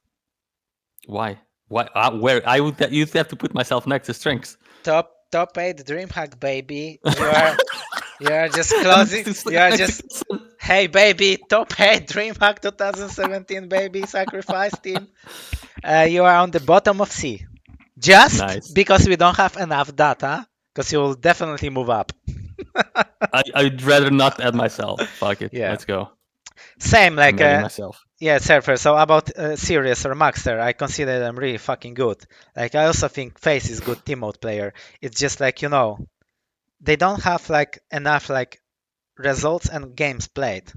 B: Why? Why? Where? You'd have to put myself next to Strenx.
A: Top 8 DreamHack, baby. You are just closing. You are just, hey baby, top 8 DreamHack 2017 baby sacrifice team. You are on the bottom of C. Just
B: Nice.
A: because we don't have enough data, because you will definitely move up.
B: I'd rather not add myself. Fuck it.
A: Yeah.
B: Let's go.
A: Same, like,
B: I'm adding myself.
A: yeah, cYpheR. So about Sirius or Maxter, I consider them really fucking good. Like, I also think phaze is good team mode player. It's just like, you know, they don't have like enough like results and games played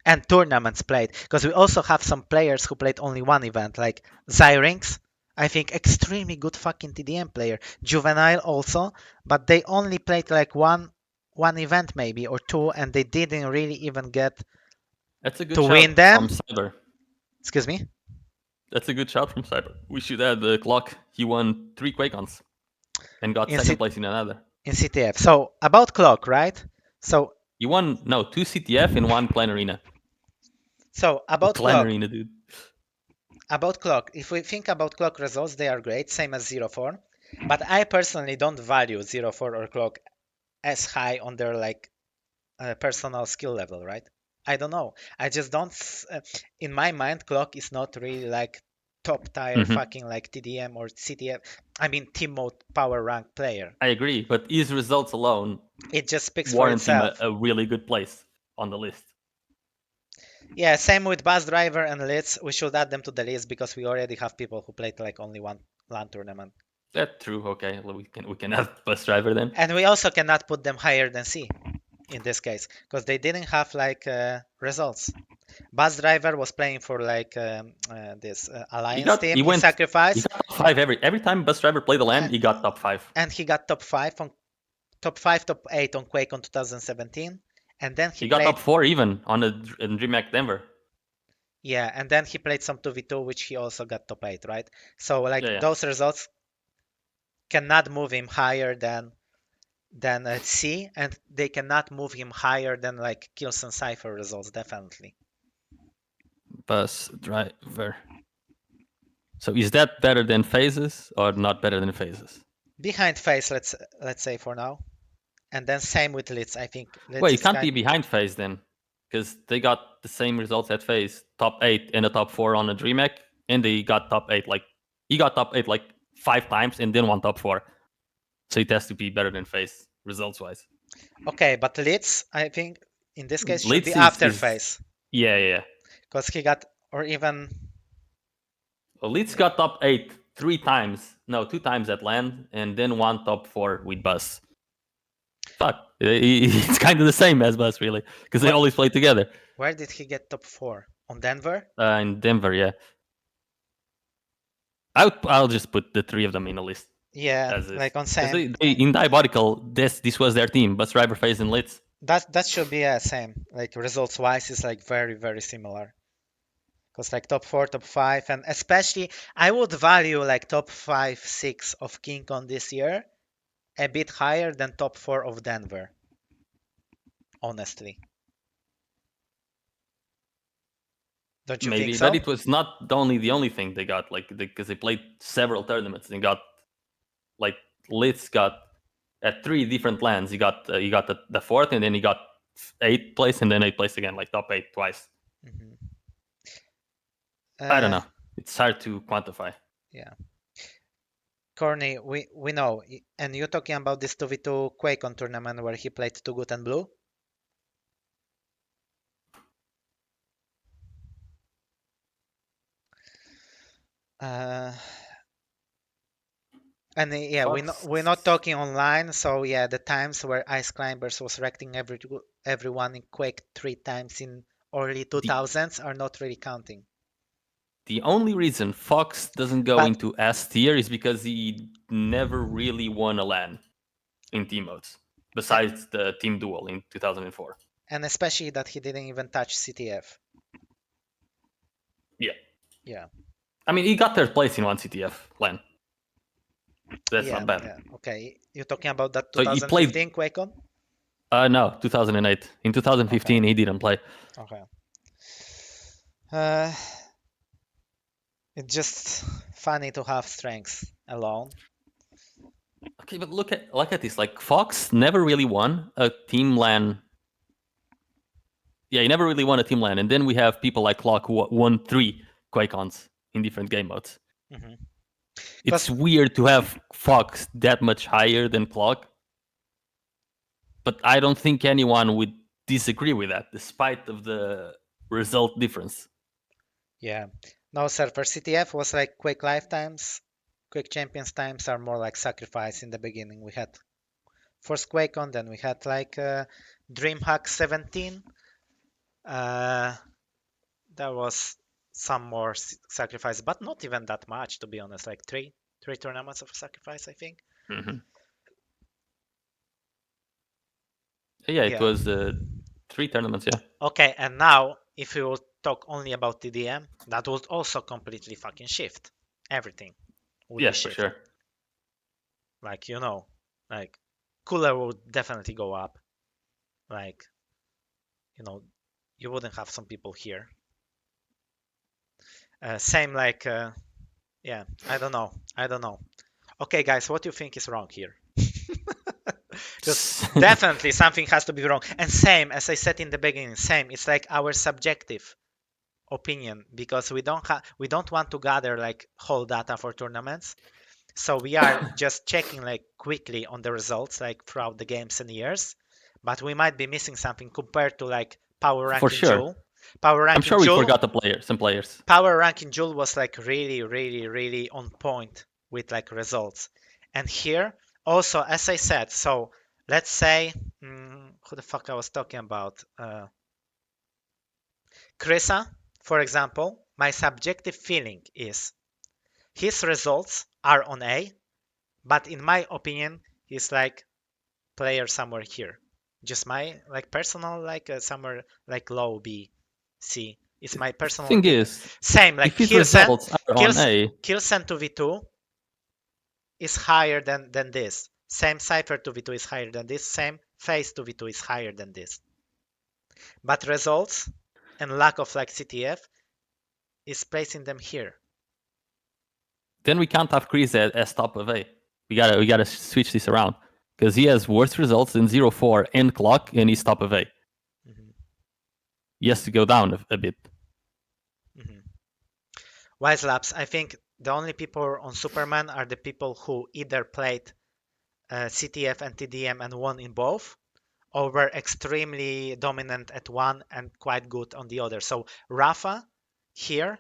A: and tournaments played, because we also have some players who played only one event, like Zyrinx. I think extremely good fucking TDM player. Juvenile also, but they only played like one event maybe or two, and they didn't really even get
B: That's a good
A: to
B: shout
A: win them.
B: from cYpheR.
A: Excuse me.
B: That's a good shout from cYpheR. We should add the clock. He won 3 QuakeCons and got
A: In
B: second place in another.
A: In CTF. So about clock, right? So
B: You won 2 CTF in 1 clan arena.
A: About
B: clan
A: clock.
B: arena, dude.
A: About clock. If we think about clock results, they are great, same as 0-4. But I personally don't value 0-4 or clock as high on their like personal skill level, right? I don't know. I just don't. In my mind, clock is not really like top tier fucking like TDM or CTF. I mean, team mode power rank player.
B: I agree, but his results alone
A: It just speaks for
B: warrant him
A: itself.
B: a really good place on the list.
A: Yeah, same with busdriver and Litz. We should add them to the list because we already have people who played like only one LAN tournament.
B: That's true. Okay, we can add busdriver then.
A: And we also cannot put them higher than C in this case because they didn't have like results. busdriver was playing for like this alliance team. He sacrificed.
B: He got top 5 every time busdriver played the LAN. He got top 5.
A: And he got top 8 on Quake on 2017. And then he
B: got
A: played
B: top 4 even on in Dreamhack Denver.
A: Yeah, and then he played some 2v2, which he also got top 8, right? So like those results cannot move him higher than C, and they cannot move him higher than like kills and cYpheR results, definitely.
B: Busdriver. So is that better than phases or not better than phases?
A: Behind phaze, let's say for now. And then same with Litz, I think.
B: Well, you can't be behind phaze then, because they got the same results at phaze, top 8 and a top 4 on a DreamHack, and they got top 8 like he got top 8 like 5 times and then won top 4. So it has to be better than phaze results wise.
A: Okay, but Litz, I think in this case should be after phaze.
B: Yeah.
A: Because he got, or even.
B: Well, Litz got top 8 2 times at LAN, and then won top 4 with Bus. Fuck, it's kind of the same as Bus, really, because they always play together.
A: Where did he get top 4? On Denver?
B: In Denver, yeah. I'll just put the 3 of them in a list.
A: Yeah, like on same.
B: They, in Diabolical, this was their team, busdriver, phaze, and Litz.
A: That should be same. Like results wise, is like very very similar. Because like top 4, top 5, and especially I would value like top 5, 6 of KeenCon this year a bit higher than top 4 of Denver. Honestly. Don't you think so?
B: But it was not only the only thing they got, like because they played several tournaments and got like Litz got at 3 different lands. He got the 4th, and then he got 8th place, and then 8th place again, like top 8 twice.
A: Mm-hmm.
B: I don't know. It's hard to quantify.
A: Yeah. Corny, we know. And you're talking about this 2v2 QuakeCon tournament where he played Too Good and Blue? And yeah, we're not talking online, so yeah, the times where Ice Climbers was wrecking everyone in Quake 3 times in early
B: the
A: 2000s are not really counting.
B: the only reason Fox doesn't go
A: But
B: into S tier is because he never really won a LAN in team modes, besides the team duel in 2004.
A: and especially that he didn't even touch CTF.
B: Yeah.
A: Yeah.
B: I mean, he got third place in one CTF LAN. That's
A: Yeah,
B: not bad.
A: yeah. Okay. You're talking about that
B: So he played.
A: 2015 QuakeCon?
B: No, 2008. In 2015, he didn't play.
A: Okay. It's just funny to have Strenx alone.
B: Okay, but look at this. Like Fox never really won a team LAN. Yeah, he never really won a team LAN, and then we have people like Clock who won 3 QuakeCons in different game modes.
A: Mm-hmm.
B: It's weird to have Fox that much higher than Clock, but I don't think anyone would disagree with that, despite of the result difference.
A: Yeah. No, sir. For CTF was like Quake lifetimes. Quake Champions times are more like sacrifice. In the beginning, we had first QuakeCon, then we had like Dreamhack 17. There was some more sacrifice, but not even that much, to be honest. Like three tournaments of sacrifice, I think.
B: Mm-hmm. Yeah, it was 3 tournaments. Yeah.
A: Okay, and now if we will talk only about TDM, that would also completely fucking shift. Everything would be shift.
B: For sure.
A: Like, like cooler would definitely go up. Like, you wouldn't have some people here. Same like, yeah, I don't know. Okay, guys, what do you think is wrong here? Because definitely something has to be wrong. And same, as I said in the beginning, it's like our subjective opinion, because we don't want to gather like whole data for tournaments. So we are just checking like quickly on the results like throughout the games and years, but we might be missing something compared to like power ranking
B: For sure.
A: duel. Power ranking
B: I'm sure
A: duel,
B: we forgot some players.
A: Power ranking duel was like really, really, really on point with like results. And here also, as I said, so let's say who the fuck I was talking about? Krysa, for example, my subjective feeling is his results are on A, but in my opinion, he's like player somewhere here. Just my like personal like somewhere like low B, C. It's my personal
B: thing
A: opinion.
B: Is,
A: same like
B: if his results are on A,
A: Killsen to V2 is higher than this. Same cYpheR to V2 is higher than this. Same phaze to V2 is higher than this. But results and lack of like CTF is placing them here.
B: Then we can't have krysa as top of A. We gotta switch this around, because he has worse results than 0-4 and Clock, and he's top of A. Mm-hmm. He has to go down a bit.
A: Mm-hmm. Whaz Labs, I think the only people on Superman are the people who either played CTF and TDM and won in both, or were extremely dominant at one and quite good on the other. So Rafa here,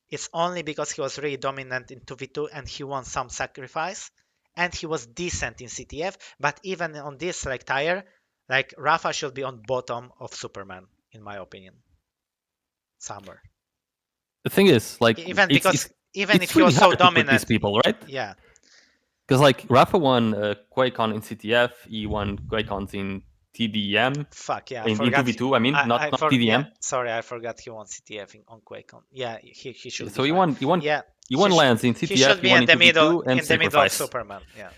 A: it's only because he was really dominant in 2v2 and he won some sacrifice, and he was decent in CTF. But even on this like tier, like Rafa should be on bottom of Superman, in my opinion, somewhere.
B: The thing is, like,
A: even because even if he
B: really
A: was so dominant,
B: these people, right?
A: Yeah.
B: Because like Rafa won QuakeCon in CTF, he won QuakeCons in TDM.
A: Fuck yeah,
B: in 2v2. I mean, not TDM.
A: Yeah, sorry, I forgot he won CTF on QuakeCon. Yeah, he should.
B: So
A: be
B: he
A: fine.
B: won.
A: Yeah,
B: he won lands in CTF.
A: He should be in the middle,
B: and
A: in the middle of Superman. Yeah.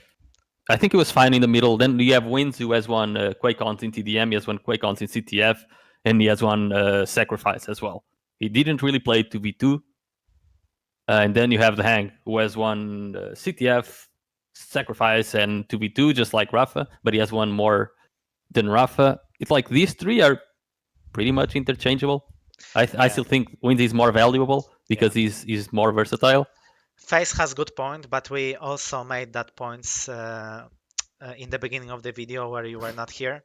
B: I think it was fine in the middle. Then you have Wins, who has won QuakeCons in TDM, he has won QuakeCons in CTF, and he has won Sacrifice as well. He didn't really play 2v2. And then you have DaHanG, who has won CTF, Sacrifice, and 2v2, just like Rafa, but he has won more than Rafa. It's like these three are pretty much interchangeable. I still think Wins is more valuable because he's more versatile.
A: Phaze has good point, but we also made that points in the beginning of the video where you were not here.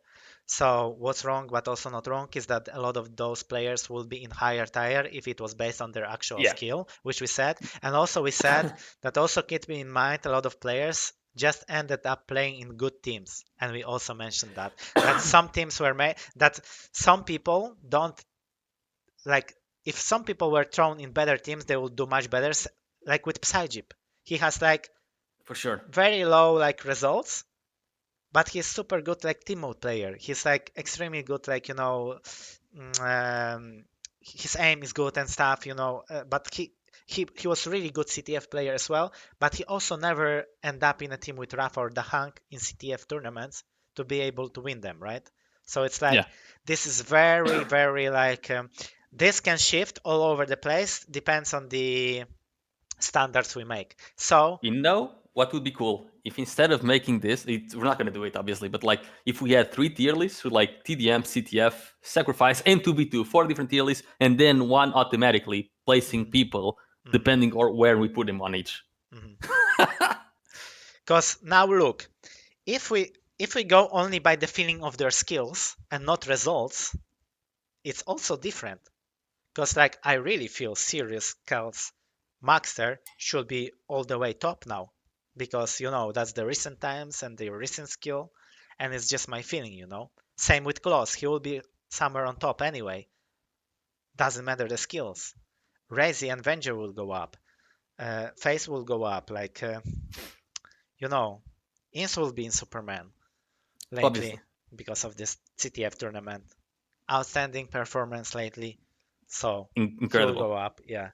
A: So what's wrong, but also not wrong, is that a lot of those players will be in higher tier if it was based on their actual
B: Yeah.
A: skill, which we said. And also we said that also keep in mind a lot of players just ended up playing in good teams. And we also mentioned that some teams were made, that some people don't, like, if some people were thrown in better teams, they will do much better. Like with psygib, he has like
B: For sure.
A: very low like results, but he's super good like team mode player. He's like extremely good, like, his aim is good and stuff, but he was really good CTF player as well, but he also never end up in a team with Rafa or DaHanG in CTF tournaments to be able to win them, right? So it's like,
B: Yeah.
A: this is very, very like, this can shift all over the place, depends on the standards we make. So
B: You know what would be cool? If instead of making this, we're not going to do it obviously, but like if we had 3 tier lists with like TDM, CTF, sacrifice, and 2v2, 4 different tier lists, and then one automatically placing people depending on where we put them on each.
A: Because now look, if we go only by the feeling of their skills and not results, it's also different. Because like I really feel serious Keltz Maxter should be all the way top now. Because that's the recent times and the recent skill, and it's just my feeling. Same with Klaus, he will be somewhere on top anyway. Doesn't matter the skills. Raisy and vengeuR will go up. Phaze will go up. Like Ins will be in Superman lately
B: Obviously.
A: because of this CTF tournament. Outstanding performance lately, so
B: Incredible.
A: he'll go up. Yeah,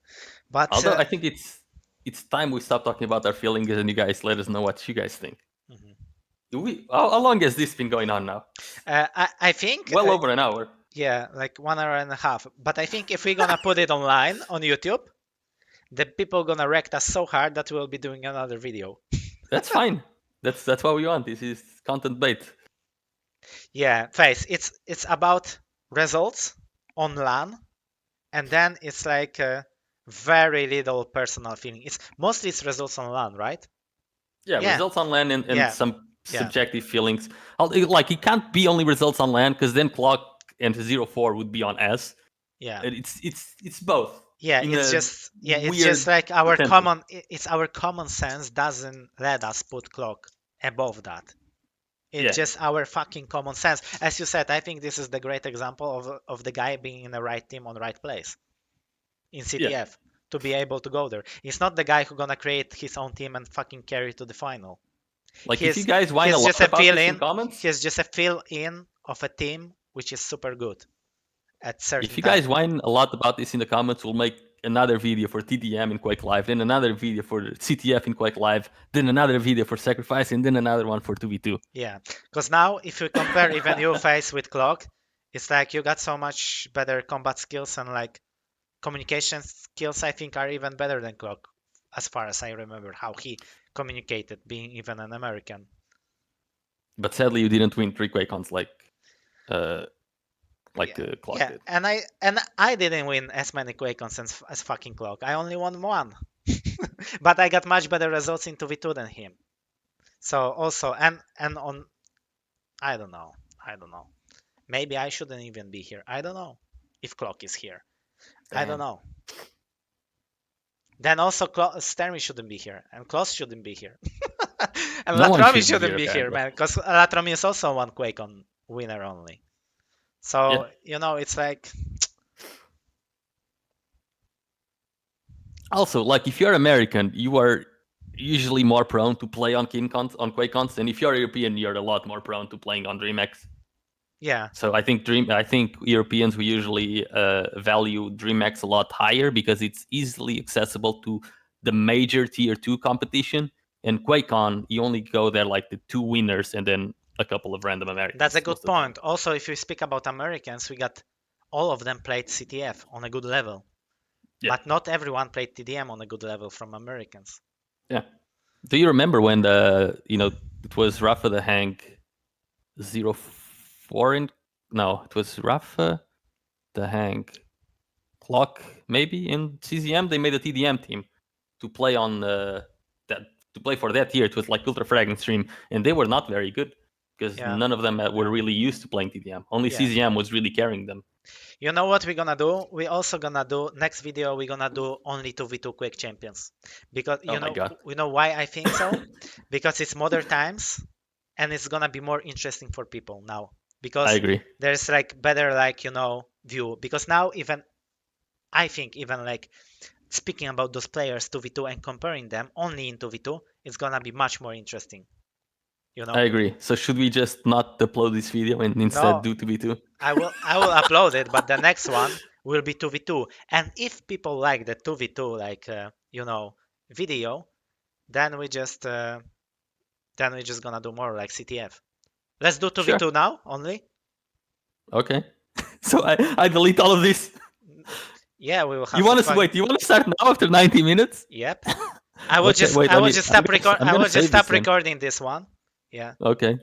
A: but
B: although I think it's time we stop talking about our feelings and you guys let us know what you guys think. How long has this been going on now?
A: I think
B: well over an hour.
A: Yeah, like 1 hour and a half. But I think if we're gonna put it online on YouTube, the people gonna wreck us so hard that we'll be doing another video.
B: That's fine. That's what we want. This is content bait.
A: Yeah, Face. It's about results on LAN, and then it's like very little personal feeling. It's mostly results on LAN, right?
B: Yeah, results on LAN and some subjective feelings. Like it can't be only results on LAN because then Clock and 04 would be on S.
A: Yeah,
B: it's both.
A: Yeah, it's just like our common sense doesn't let us put Clock above that. It's just our fucking common sense. As you said, I think this is the great example of the guy being in the right team on the right place in CTF to be able to go there. It's not the guy who's gonna create his own team and fucking carry to the final.
B: Like if you guys whine a lot about this in comments,
A: he's just a fill-in of a team which is super good at certain.
B: If you guys whine a lot about this in the comments, we'll make another video for TDM in Quake Live, then another video for CTF in Quake Live, then another video for Sacrifice, and then another one for 2v2.
A: Yeah, because now if you compare even your face with Clock, it's like you got so much better combat skills and like communication skills, I think, are even better than Clock, as far as I remember how he communicated, being even an American.
B: But sadly, you didn't win 3 QuakeCons like Clock did.
A: And I didn't win as many QuakeCons as fucking Clock. I only won 1. But I got much better results in 2v2 than him. So also, and on, I don't know. Maybe I shouldn't even be here. I don't know if Clock is here. Damn. I don't know. Then also Stermy shouldn't be here, and Klaus shouldn't be here. And no latrommi shouldn't be here, man, because latrommi is also one QuakeCon winner only. So, it's like...
B: Also, like, if you're American, you are usually more prone to play on KeenCons, on QuakeCons, and if you're European, you're a lot more prone to playing on DreamHack.
A: Yeah.
B: So I think Europeans, we usually value DreamHack a lot higher because it's easily accessible to the major tier 2 competition. And QuakeCon, you only go there like the 2 winners and then a couple of random Americans.
A: That's a good point. Also, if you speak about Americans, we got all of them played CTF on a good level. Yeah. But not everyone played TDM on a good level from Americans.
B: Yeah. Do you remember when it was Rafa DaHanG 04 it was Rafa DaHanG Clock maybe in CZM? They made a TDM team to play on to play for that year. It was like Ultra Frag and Stream, and they were not very good because
A: Yeah.
B: none of them were really used to playing TDM. Only CZM was really carrying them.
A: You know what we're gonna do? We're also gonna do next video. We're gonna do only 2v2 Quake Champions, because
B: Oh my God.
A: you know why I think so? Because it's modern times, and it's gonna be more interesting for people now. Because
B: I agree.
A: there's like better view. Because now even I think even like speaking about those players 2v2 and comparing them only in 2v2, it's gonna be much more interesting.
B: I agree. So should we just not upload this video and instead do 2v2?
A: I will upload it, but the next one will be 2v2. And if people like the 2v2 video, then we're just gonna do more like CTF. Let's do 2v2 now only.
B: Okay. So I delete all of this.
A: Yeah, we will have.
B: You want to wait? You want to start now after 90 minutes?
A: Yep. I will just stop recording this one. Yeah.
B: Okay.